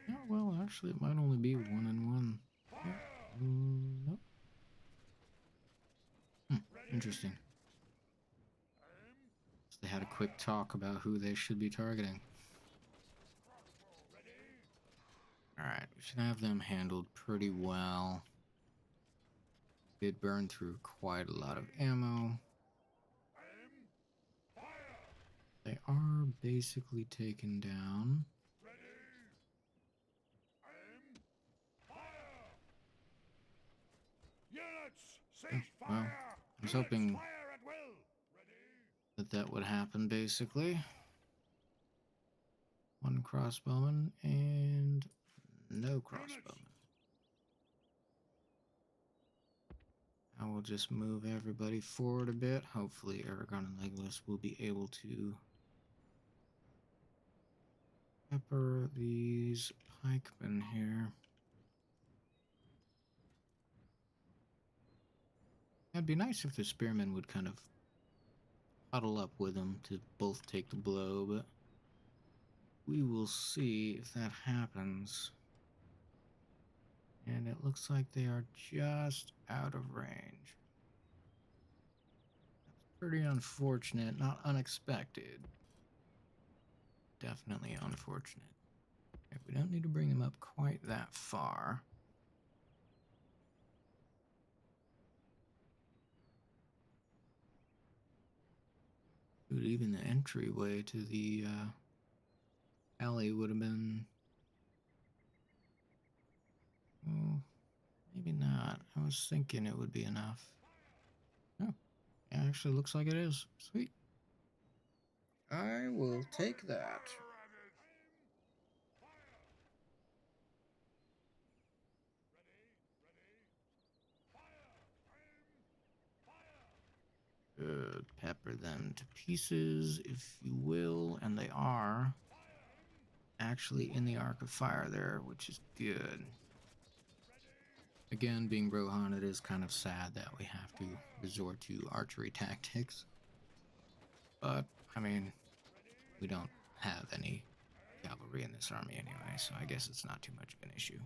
Yeah, well, actually, it might only be 1 and 1. Nope. Interesting. So they had a quick talk about who they should be targeting. Alright, we should have them handled pretty well. Did burn through quite a lot of ammo. They are basically taken down. Well, I was hoping that would happen, basically. 1 crossbowman and no crossbowman. I will just move everybody forward a bit. Hopefully Aragorn and Legolas will be able to pepper these pikemen here. It'd be nice if the spearmen would kind of huddle up with them to both take the blow, but we will see if that happens. And it looks like they are just out of range. That's pretty unfortunate, not unexpected. Definitely unfortunate. Okay, we don't need to bring them up quite that far. Dude, even the entryway to the alley would have been... well, maybe not. I was thinking it would be enough. Oh, it actually looks like it is. Sweet. I will take that. Good. Pepper them to pieces, if you will. And they are actually in the arc of fire there, which is good. Again, being Rohan, it is kind of sad that we have to resort to archery tactics. But, I mean, we don't have any cavalry in this army anyway, so I guess it's not too much of an issue.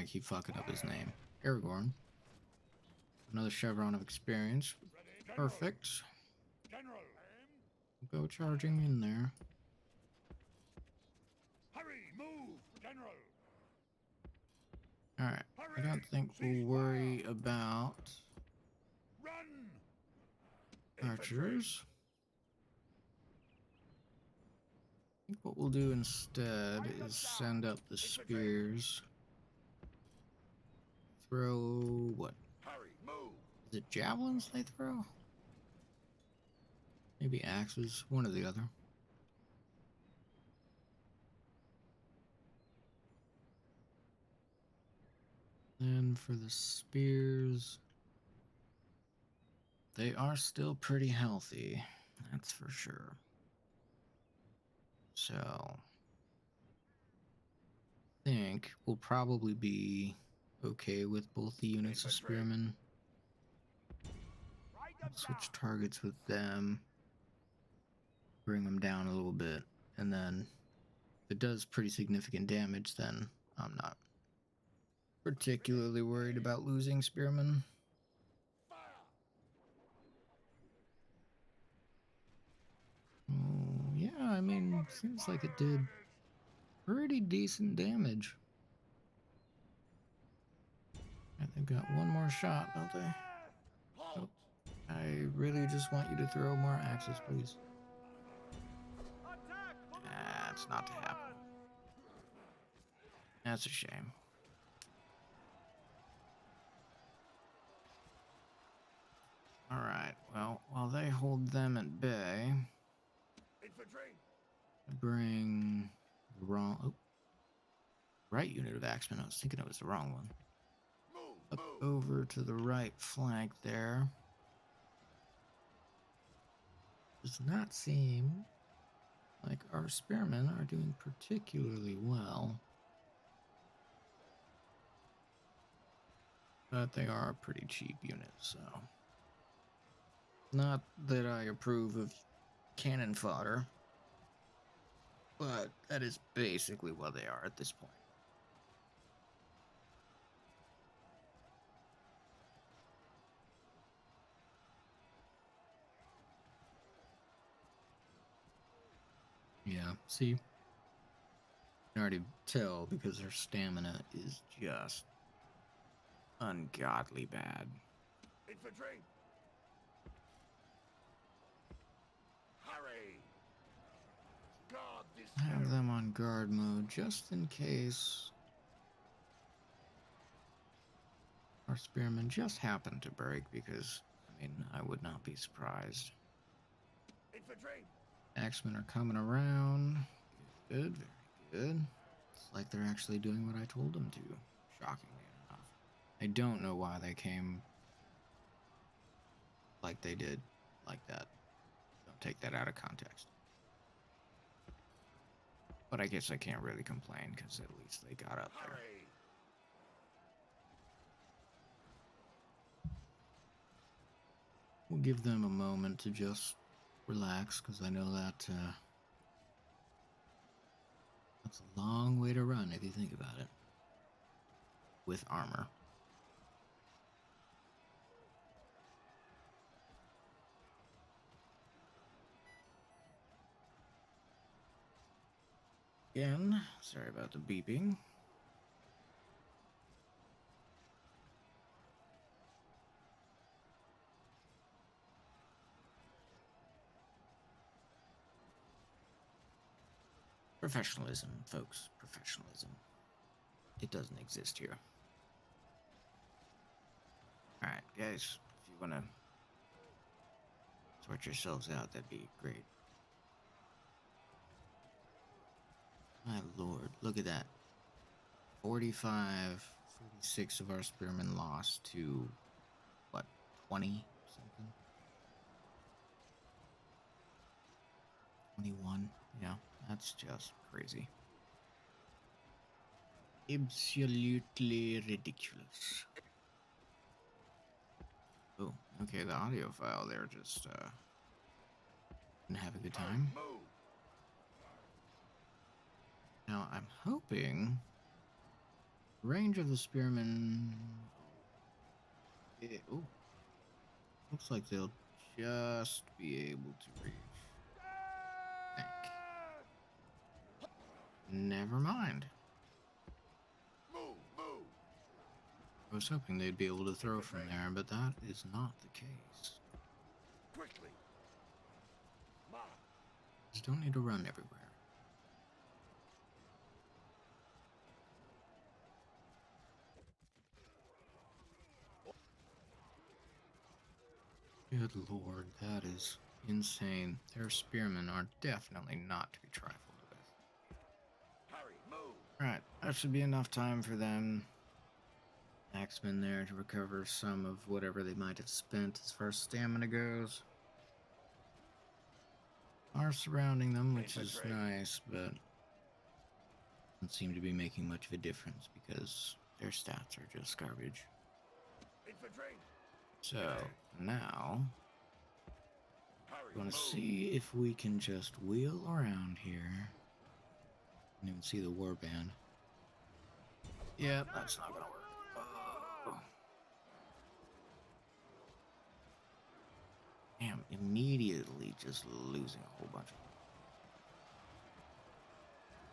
keep fucking up his name. Aragorn. Another chevron of experience.
General.
Perfect.
General.
Go charging in there.
Hurry, move, General.
Alright. I don't think we'll worry about
Run!
archers. I think what we'll do instead is send up the spears. Throw what?
Hurry, move!
Is it javelins they throw? Maybe axes, one or the other. Then for the spears, they are still pretty healthy, that's for sure. So, I think we'll probably be okay with both the units of spearmen. Switch targets with them, bring them down a little bit, and then if it does pretty significant damage, then I'm not particularly worried about losing spearmen. Oh, yeah, I mean, seems like it did pretty decent damage. And they've got one more shot, don't they? Nope. I really just want you to throw more axes, please. That's not to happen. That's a shame. Alright, well, while they hold them at bay,
Infantry!
bring the wrong... Oh, right unit of axemen. I was thinking it was the wrong one. Up over to the right flank there. Does not seem like our spearmen are doing particularly well. But they are a pretty cheap unit, so... Not that I approve of cannon fodder, but that is basically what they are at this point. Yeah, see? You can already tell because their stamina is just ungodly bad.
Infantry! Hurry! Guard this
Have them on guard mode just in case our spearmen just happen to break, because, I mean, I would not be surprised.
Infantry!
Axemen are coming around. Good, very good. It's like they're actually doing what I told them to, shockingly enough. I don't know why they came like they did, like that. Don't take that out of context. But I guess I can't really complain, because at least they got up there.
Hurry!
We'll give them a moment to just relax, because I know that that's a long way to run if you think about it. With armor. Again, sorry about the beeping. Professionalism, folks. Professionalism. It doesn't exist here. Alright, guys. If you want to sort yourselves out, that'd be great. My lord, look at that. 45, 46 of our spearmen lost to, what, 20 something? 21? Yeah, that's just crazy. Absolutely ridiculous. Oh, okay, the audio file there just, didn't have a good time. Now, I'm hoping Range of the spearmen. Ooh, looks like they'll just be able to reach. Think. Never mind.
Move, move.
I was hoping they'd be able to throw from there, but that is not the case.
Quickly. Mark.
Just don't need to run everywhere. Good lord, that is insane. Their spearmen are definitely not to be trifled with.
Hurry, move.
Alright, that should be enough time for them. Axemen there to recover some of whatever they might have spent as far as stamina goes. Are surrounding them, which is nice, but doesn't seem to be making much of a difference because their stats are just garbage.
Infantry.
So, now,
Hurry,
I want to
move.
see if we can just wheel around here. Can't even see the warband. Yeah, that's not gonna work. Oh. Damn, immediately just losing a whole bunch of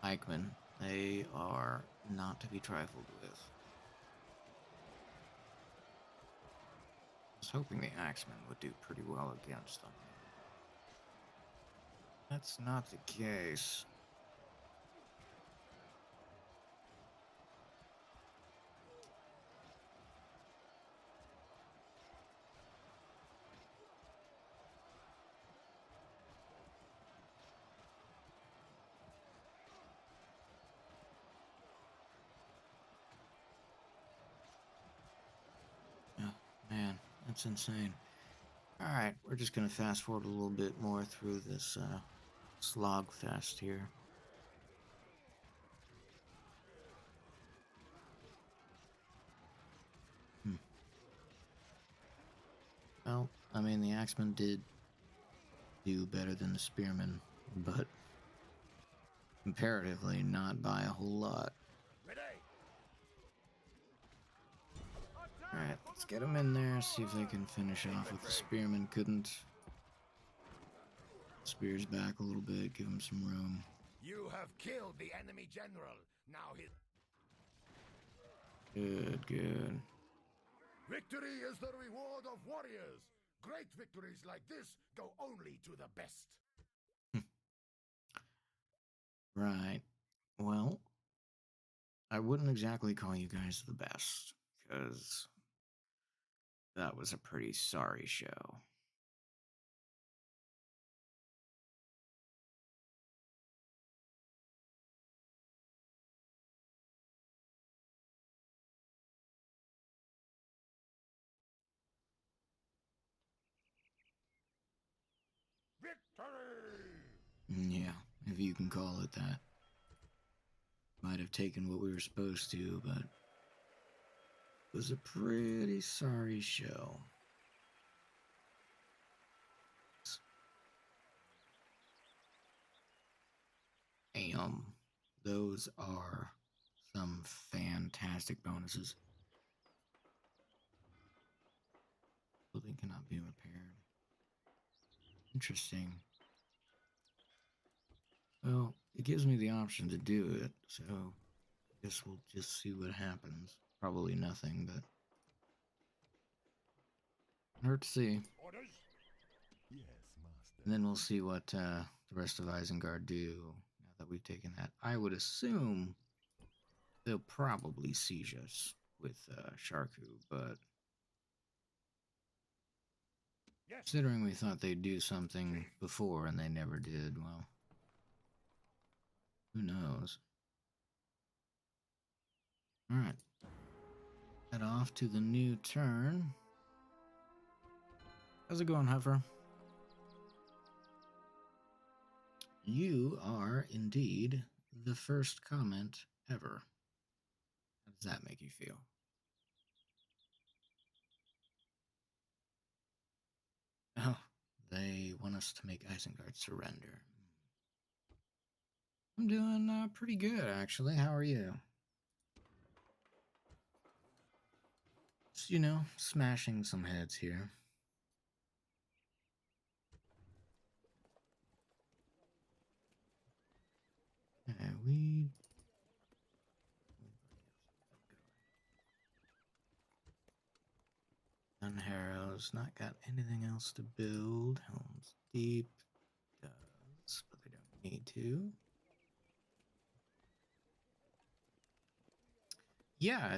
pikemen. They are not to be trifled with. I was hoping the axemen would do pretty well against them. That's not the case. Oh, man, that's insane. Alright, we're just gonna fast forward a little bit more through this slog fest here. Well, I mean, the axemen did do better than the spearmen, but comparatively not by a whole lot.
Ready.
Alright, let's get them in there, see if they can finish off what the spearmen couldn't. Spears back a little bit, give them some room.
You have killed the enemy general. Now his
Good, good.
victory is the reward of warriors. Great victories like this go only to the best.
Right. Well, I wouldn't exactly call you guys the best, because that was a pretty sorry show.
Victory!
Yeah, if you can call it that. Might have taken what we were supposed to, but it was a pretty sorry show. Damn, those are some fantastic bonuses. Building cannot be repaired. Interesting. Well, it gives me the option to do it, so I guess we'll just see what happens. Probably nothing, but hurt to see.
Orders? Yes, master.
And then we'll see what the rest of Isengard do now that we've taken that. I would assume they'll probably siege us with Sharku, but
Yes.
considering we thought they'd do something before and they never did, well, who knows? Alright. Head off to the new turn. How's it going, Huffer? You are indeed the first comment ever. How does that make you feel? Oh, they want us to make Isengard surrender. I'm doing pretty good, actually. How are you? Just, you know, smashing some heads here. And we Gun Harrows, not got anything else to build. Helm's Deep does, but they don't need to. Yeah,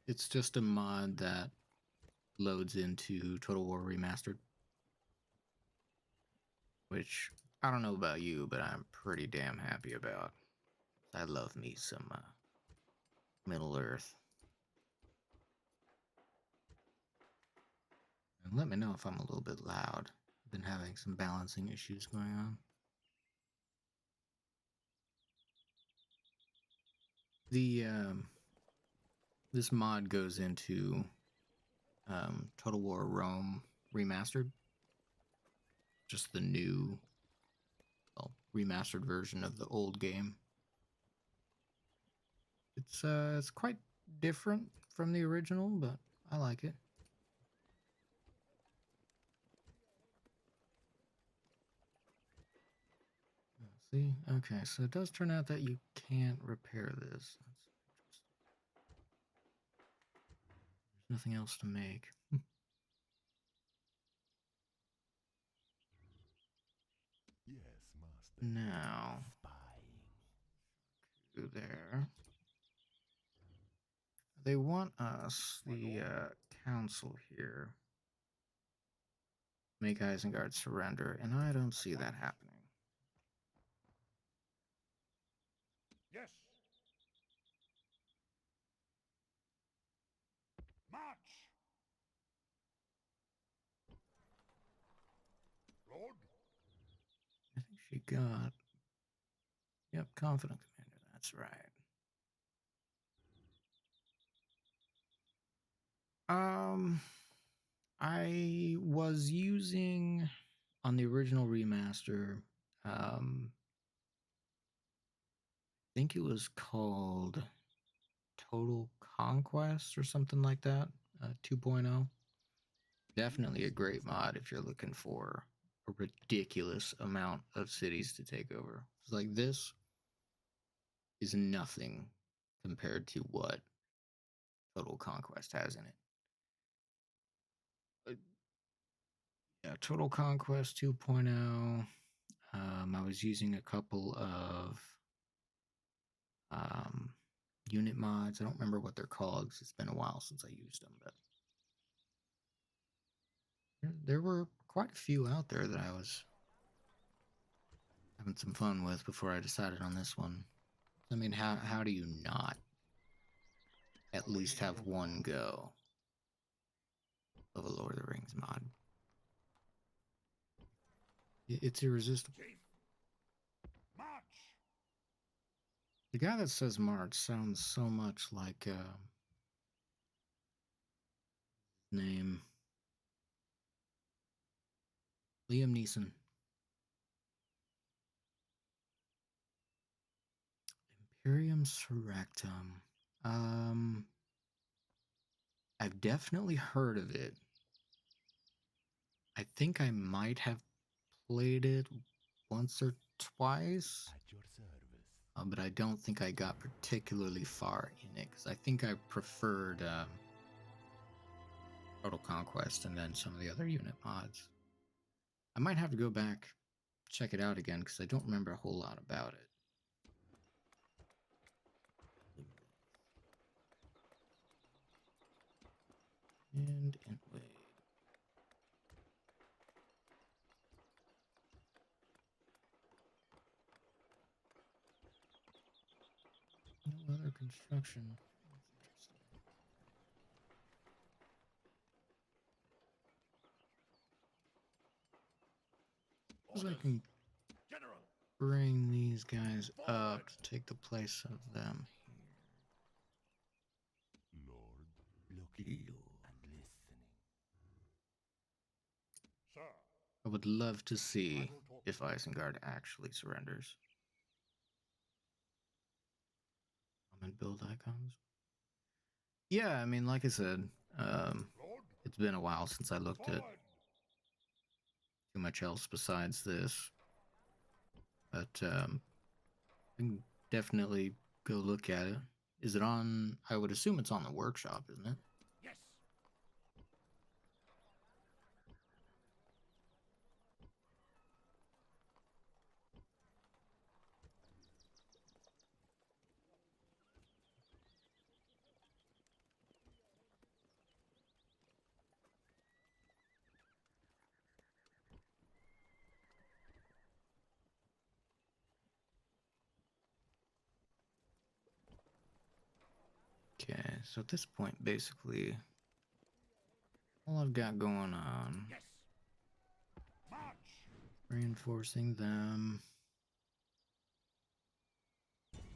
it's just a mod that loads into Total War Remastered, which I don't know about you, but I'm pretty damn happy about. I love me some Middle Earth. And let me know if I'm a little bit loud. I've been having some balancing issues going on. The this mod goes into Total War Rome Remastered, just the new, well, remastered version of the old game. It's quite different from the original, but I like it. See, okay, so it does turn out that you can't repair this. That's interesting. There's nothing else to make.
Yes, master.
Now,
Spying.
through there. They want us, the council here, make Isengard surrender, and I don't see that happening.
Yes. March. Lord.
I think she got, yep, confident commander, that's right. I was using on the original remaster, I think it was called Total Conquest or something like that, 2.0. Definitely a great mod if you're looking for a ridiculous amount of cities to take over. It's like this is nothing compared to what Total Conquest has in it. Yeah, Total Conquest 2.0. I was using a couple of unit mods. I don't remember what they're called because it's been a while since I used them, but there were quite a few out there that I was having some fun with before I decided on this one. I mean, how do you not at least have one go of a Lord of the Rings mod? It's irresistible.
Chief. March.
The guy that says March sounds so much like name Liam Neeson. Imperium Surrectum. I've definitely heard of it. I think I might have played it once or twice,
At your service.
but I don't think I got particularly far in it because I think I preferred Total Conquest and then some of the other unit mods. I might have to go back, check it out again because I don't remember a whole lot about it. And wait. No other construction. That's interesting. Because I
Orders.
can
General.
bring these guys up
Forward.
to take the place of them
Lord.
here.
Looking and listening.
Sir.
I would love to
I
see
will talk.
if Isengard actually surrenders. Comment build icons. Yeah, I mean, like I said,
Lord,
it's been a while since I looked at
forward.
too much else besides this, but I can definitely go look at it. Is it on? I would assume it's on the workshop, isn't it?
Yes.
Okay, so at this point, basically, all I've got going on,
Yes. March.
reinforcing them.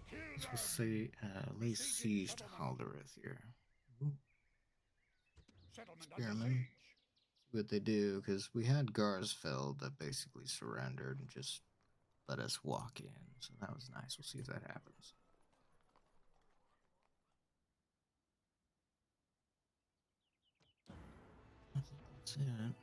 Kill
This will
them.
say, lay
Besieging
siege to
settlement.
Halderith here. Ooh,
Settlement under
Spearmen.
siege.
See what they do, because we had Garsfeld that basically surrendered and just let us walk in. So that was nice. We'll see if that happens. I think that's it.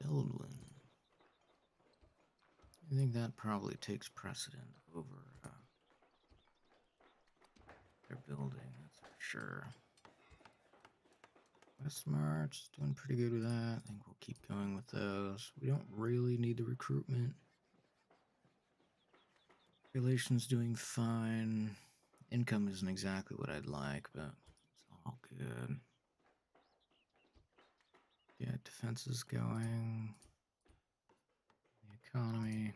Eldwin. I think that probably takes precedent over their building, that's for sure. Westmarch doing pretty good with that. I think we'll keep going with those. We don't really need the recruitment. Relations doing fine. Income isn't exactly what I'd like, but it's all good. Yeah, defense is going. The economy.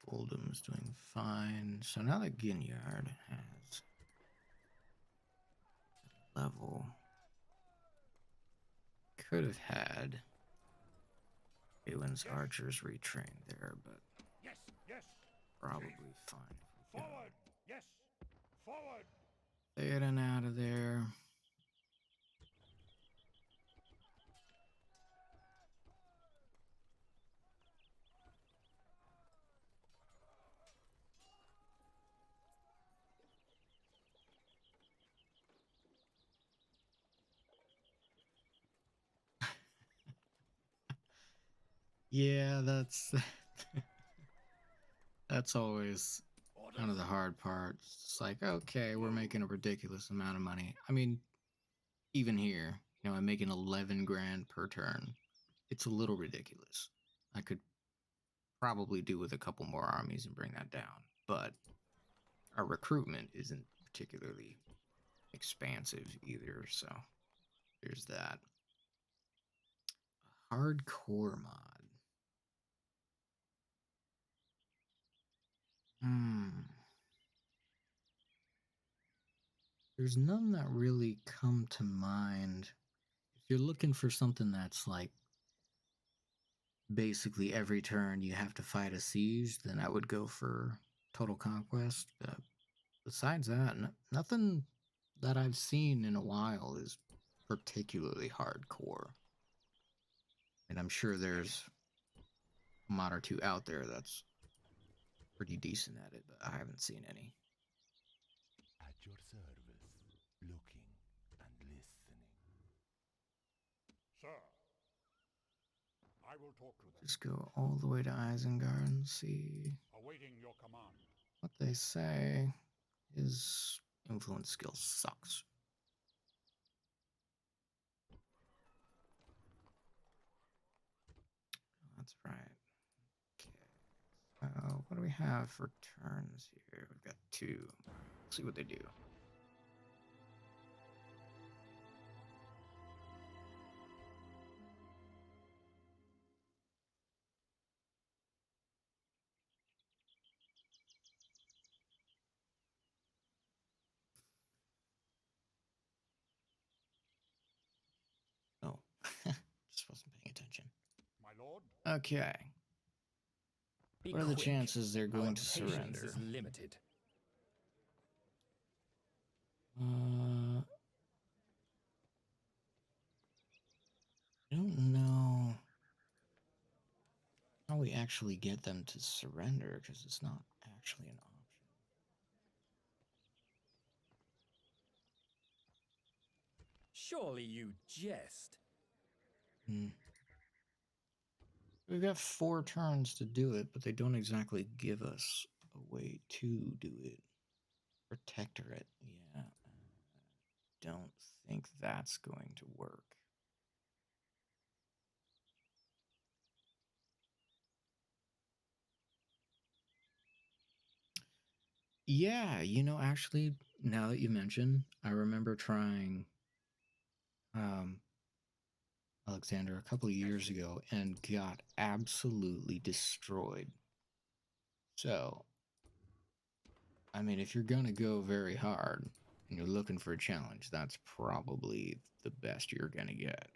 Oldham's doing fine. So now that Ginyard has level, could have had Eowyn's
Yes.
archers retrained there, but
Yes. Yes.
probably fine if we
Forward. Yes. Forward.
can get it out of there. Yeah, that's that's always kind of the
Orders.
hard part. It's like, okay, we're making a ridiculous amount of money. I mean, even here, I'm making 11 grand per turn. It's a little ridiculous. I could probably do with a couple more armies and bring that down, but our recruitment isn't particularly expansive either, so there's that. Hardcore mod. There's none that really come to mind. If you're looking for something that's like basically every turn you have to fight a siege, then I would go for Total Conquest. But besides that, nothing that I've seen in a while is particularly hardcore. And I'm sure there's a mod or two out there that's pretty decent at it, but I haven't seen any.
At your service, looking and listening.
Sir. I will talk to them.
Just go all the way to Isengard and see
Awaiting your command.
what they say. His influence skill sucks. That's right. Okay. What do we have for turns here? We've got two. Let's see what they do. Oh, just wasn't paying attention.
My lord.
Okay.
Be
What are the
quick.
chances they're
Our
going to
patience
surrender?
is limited.
I don't know we actually get them to surrender, because it's not actually an option.
Surely you jest.
We've got 4 turns to do it, but they don't exactly give us a way to do it. Protectorate, yeah. Don't think that's going to work. Yeah, you know, actually, now that you mention, I remember trying Alexander a couple of years ago and got absolutely destroyed. So, I mean, if you're gonna go very hard and you're looking for a challenge, that's probably the best you're gonna get.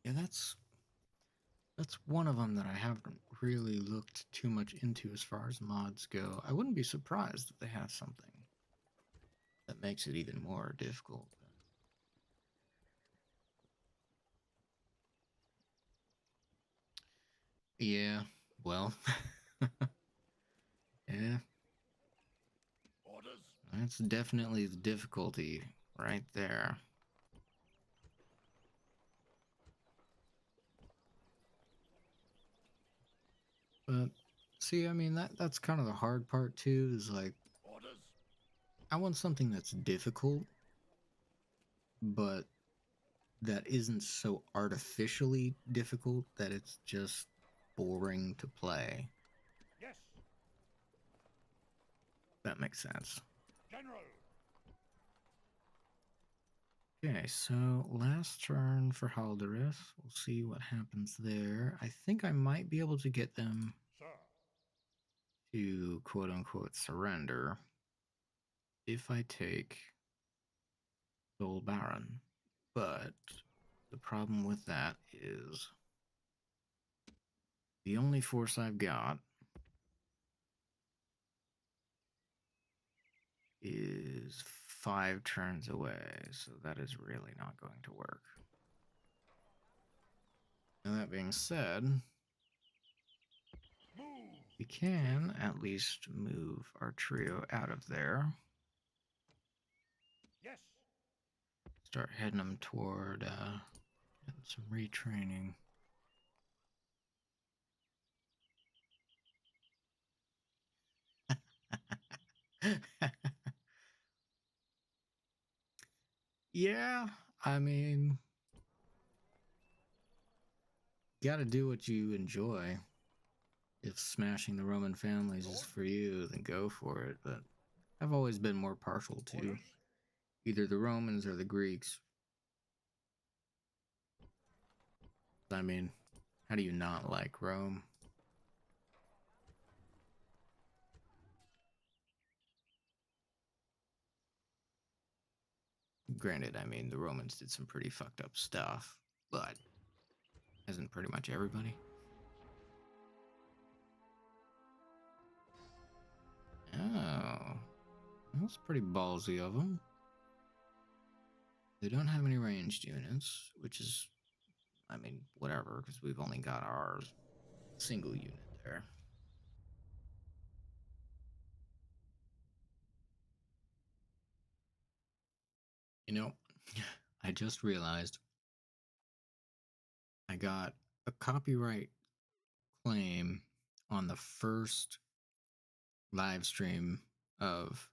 Yeah, that's one of them that I haven't really looked too much into as far as mods go. I wouldn't be surprised if they have something that makes it even more difficult. Yeah, well, yeah,
Orders?
that's definitely the difficulty right there. But see, I mean that's kind of the hard part too, is like
Orders?
I want something that's difficult, but that isn't so artificially difficult that it's just boring to play.
Yes.
That makes sense.
General.
Okay, so last turn for Haldarith. We'll see what happens there. I think I might be able to get them
Sir.
to quote unquote surrender if I take Soul Baron. But the problem with that is the only force I've got is 5 turns away, so that is really not going to work. And that being said,
Move.
we can at least move our trio out of there.
Yes.
Start heading them toward getting some retraining. Yeah, I mean, gotta do what you enjoy. If smashing the Roman families is for you, then go for it. But I've always been more partial to
Orders?
either the Romans or the Greeks. I mean, how do you not like Rome? Granted, I mean, the Romans did some pretty fucked up stuff, but isn't pretty much everybody? Oh, that's pretty ballsy of them. They don't have any ranged units, which is, I mean, whatever, because we've only got our single unit there. You know, I just realized I got a copyright claim on the first live stream of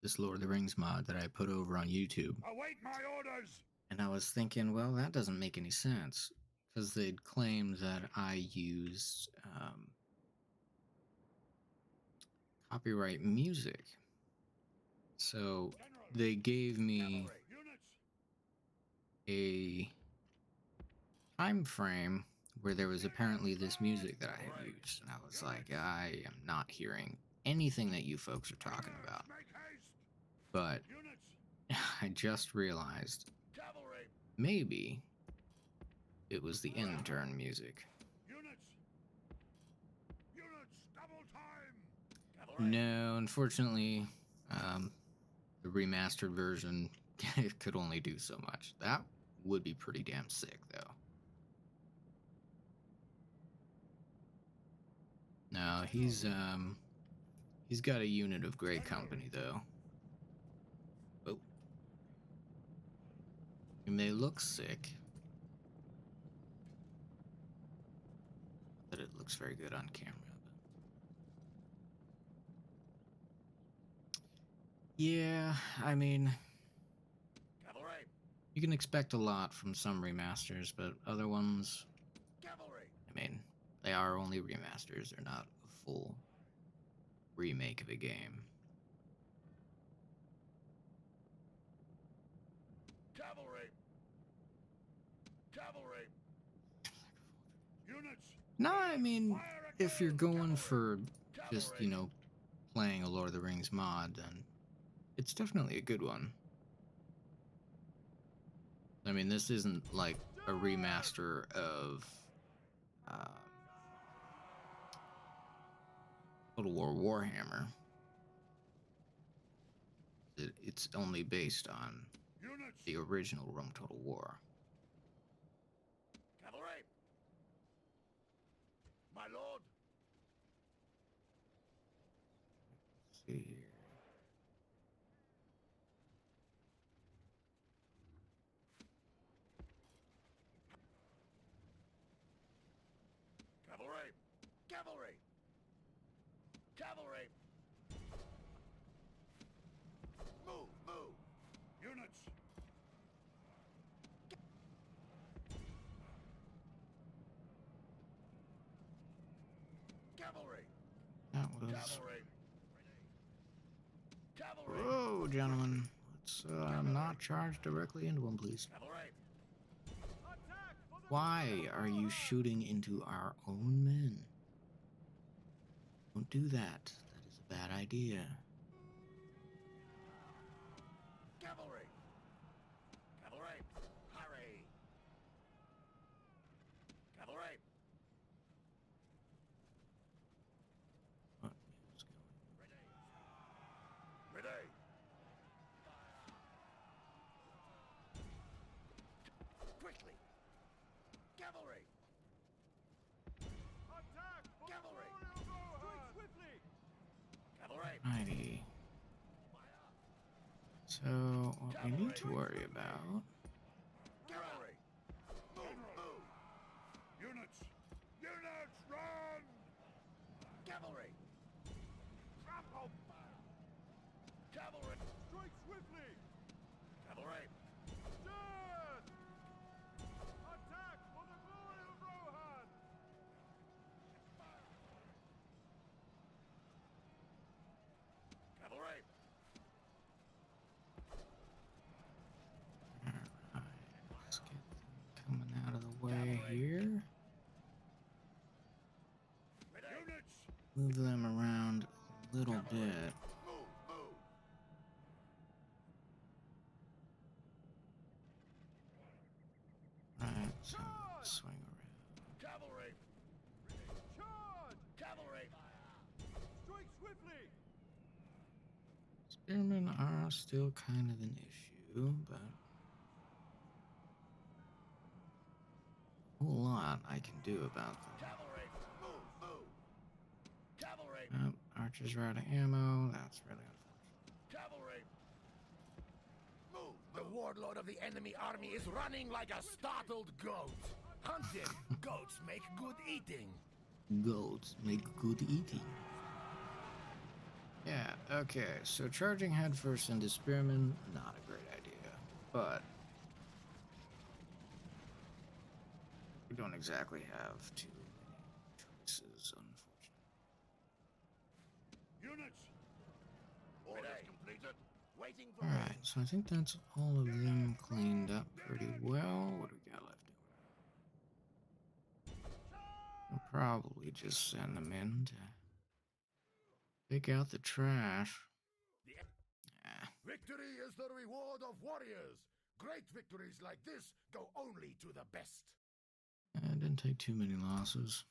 this Lord of the Rings mod that I put over on YouTube.
Await my orders.
And I was thinking, well, that doesn't make any sense because they'd claimed that I used copyright music. So
General.
they gave me
Cavalry.
Units.
a time frame where there was apparently this music that I had used, and I was like, I am not hearing anything that you folks are talking about.
Make haste.
But
Units.
I just realized
Cavalry.
maybe it was the end turn music.
Units. Units. Double time.
No, unfortunately, the remastered version could only do so much. That would be pretty damn sick, though. No, he's got a unit of great company, though. Oh, and they look sick. But it looks very good on camera. Yeah, I mean,
Cavalry!
you can expect a lot from some remasters, but other ones,
Cavalry!
I mean, they are only remasters. They're not a full remake of a game.
Cavalry! Cavalry!
Units!
No, I mean,
Fire at
if you're
will,
going
cavalry.
for just,
Cavalry.
you know, playing a Lord of the Rings mod, then it's definitely a good one. I mean, this isn't like a remaster of Total War Warhammer. It's only based on
Units!
the original Rome Total War.
Cavalry! My lord!
Let's see here.
Cavalry! Cavalry! Cavalry! Move! Move!
Units!
Cavalry!
That was.
Cavalry! Cavalry!
Whoa, gentlemen. Let's not charge directly into them, please.
Cavalry!
Why are you shooting into our own men? Don't do that. That is a bad idea.
Cavalry! Cavalry! Hurry! Cavalry!
What is going
Ready! Ready! Quickly! Cavalry! Attack! Cavalry! Strike swiftly! Cavalry!
Righty. So, what we need to worry about.
Cavalry! Move! Move!
Units! Units, run!
Cavalry! Trample! Cavalry! Strike swiftly! Cavalry! Stand! Attack for the glory of Rohan! Cavalry!
Alright, let's get them coming out of the way here.
Ready! Units!
Move them around a little bit.
Move! Move!
Right, so swing around.
Cavalry! Charge! Cavalry! Strike swiftly!
Spearmen are still kind of an issue, but a whole lot I can do about them.
Cavalry! Move! Move! Cavalry!
Archers are out of ammo. That's really unfortunate.
Cavalry! Move! The warlord of the enemy army is running like a startled goat. Hunt him! Goats make good eating.
Goats make good eating. Yeah, okay, so charging headfirst into spearmen, not a great idea. But we don't exactly have too many choices, unfortunately.
Units!
Orders completed. Waiting for
Alright, so I think that's all of them cleaned up pretty well. What do we got left? We'll probably just send them in to pick out the trash. Yeah.
Victory is the reward of warriors. Great victories like this go only to the best.
It didn't take too many losses.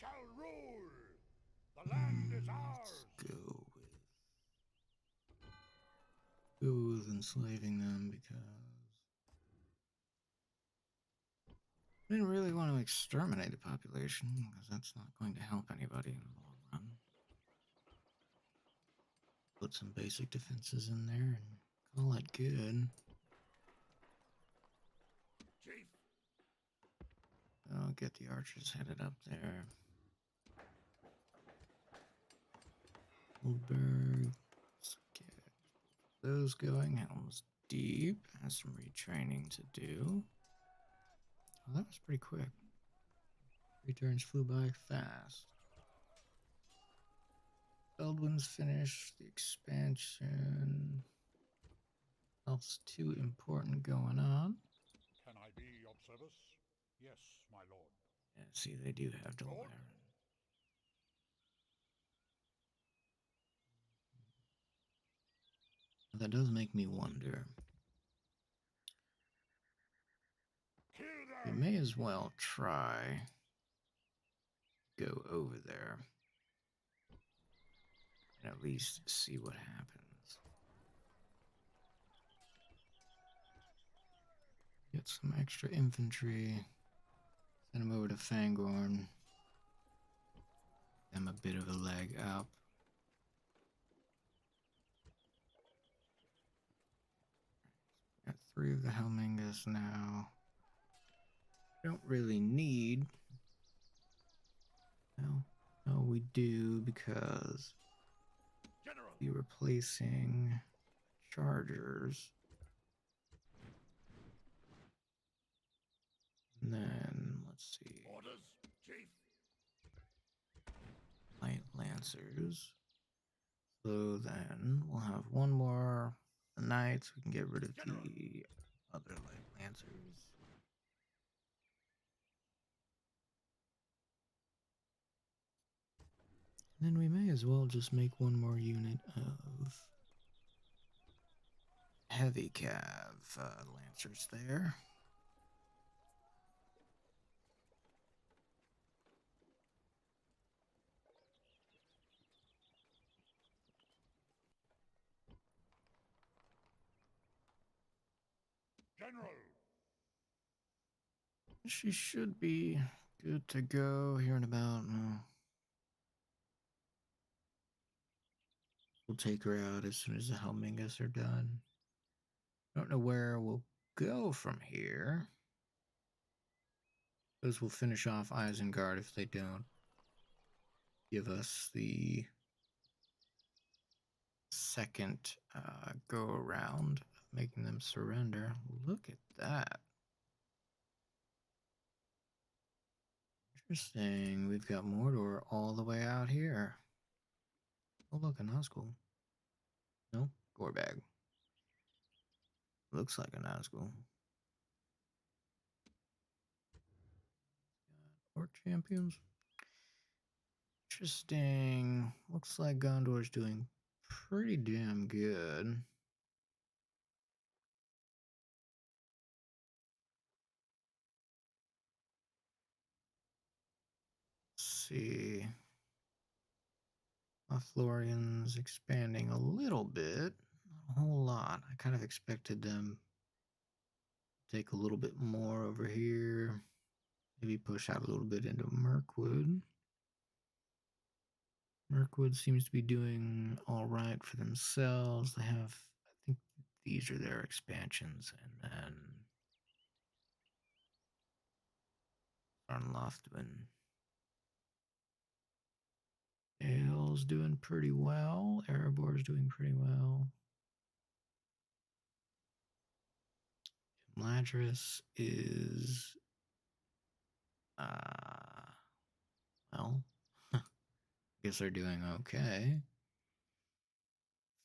shall rule. The land is ours.
Let's go with enslaving them because I didn't really want to exterminate the population because that's not going to help anybody in the long run. Put some basic defenses in there and call it good.
Chief.
I'll get the archers headed up there. Goldberg. Let's get those going. Helm's Deep has some retraining to do. Oh, that was pretty quick. 3 turns flew by fast. Eldwin's finished. The expansion. Else too important going on.
Can I be of service? Yes, my lord.
Yeah, see, they do have Dol
Lord?
Baron. That does make me wonder.
Kill
We
them!
may as well try go over there and at least see what happens. Get some extra infantry. Send them over to Fangorn. Them a bit of a leg up. Got 3 of the Helmingus now. Don't really need. No, we do because
General.
we're replacing chargers. And then let's see.
Orders, Chief.
Light Lancers. So then we'll have one more Knights. We can get rid of
General.
the other Light Lancers. Then we may as well just make one more unit of heavy cav Lancers there.
General!
She should be good to go here in about. We'll take her out as soon as the Helmingus are done. Don't know where we'll go from here. Because we'll finish off Isengard if they don't give us the second go around of making them surrender. Look at that. Interesting. We've got Mordor all the way out here. Oh, look, a Nazgul. No, Gorbag. Looks like a Nazgul. Orc champions. Interesting. Looks like Gondor's doing pretty damn good. Let's see. Lothlorien's expanding a little bit. Not a whole lot. I kind of expected them to take a little bit more over here. Maybe push out a little bit into Mirkwood. Mirkwood seems to be doing all right for themselves. They have, I think these are their expansions. And then Arnlothwin. Dale's doing pretty well. Erebor's doing pretty well. Ladris is, well, I guess they're doing okay.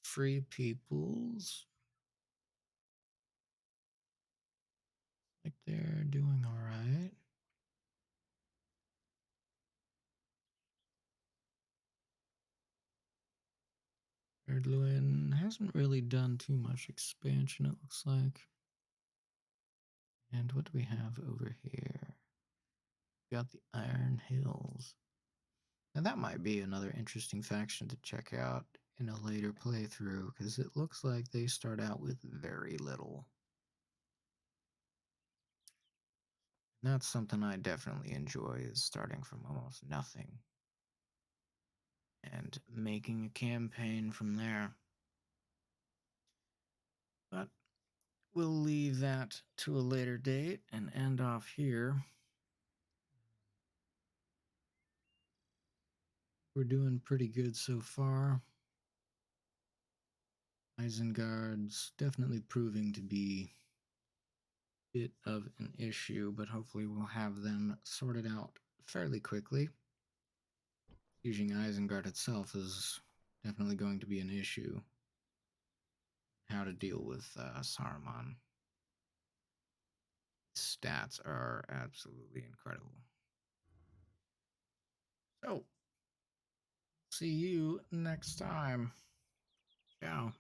Free Peoples, like they're doing all right. Erdluin hasn't really done too much expansion, it looks like. And what do we have over here? We got the Iron Hills. And that might be another interesting faction to check out in a later playthrough, because it looks like they start out with very little. And that's something I definitely enjoy, is starting from almost nothing and making a campaign from there. But we'll leave that to a later date and end off here. We're doing pretty good so far. Isengard's definitely proving to be a bit of an issue, but hopefully we'll have them sorted out fairly quickly. Using Isengard itself is definitely going to be an issue. How to deal with Saruman. Stats are absolutely incredible. So, see you next time. Ciao.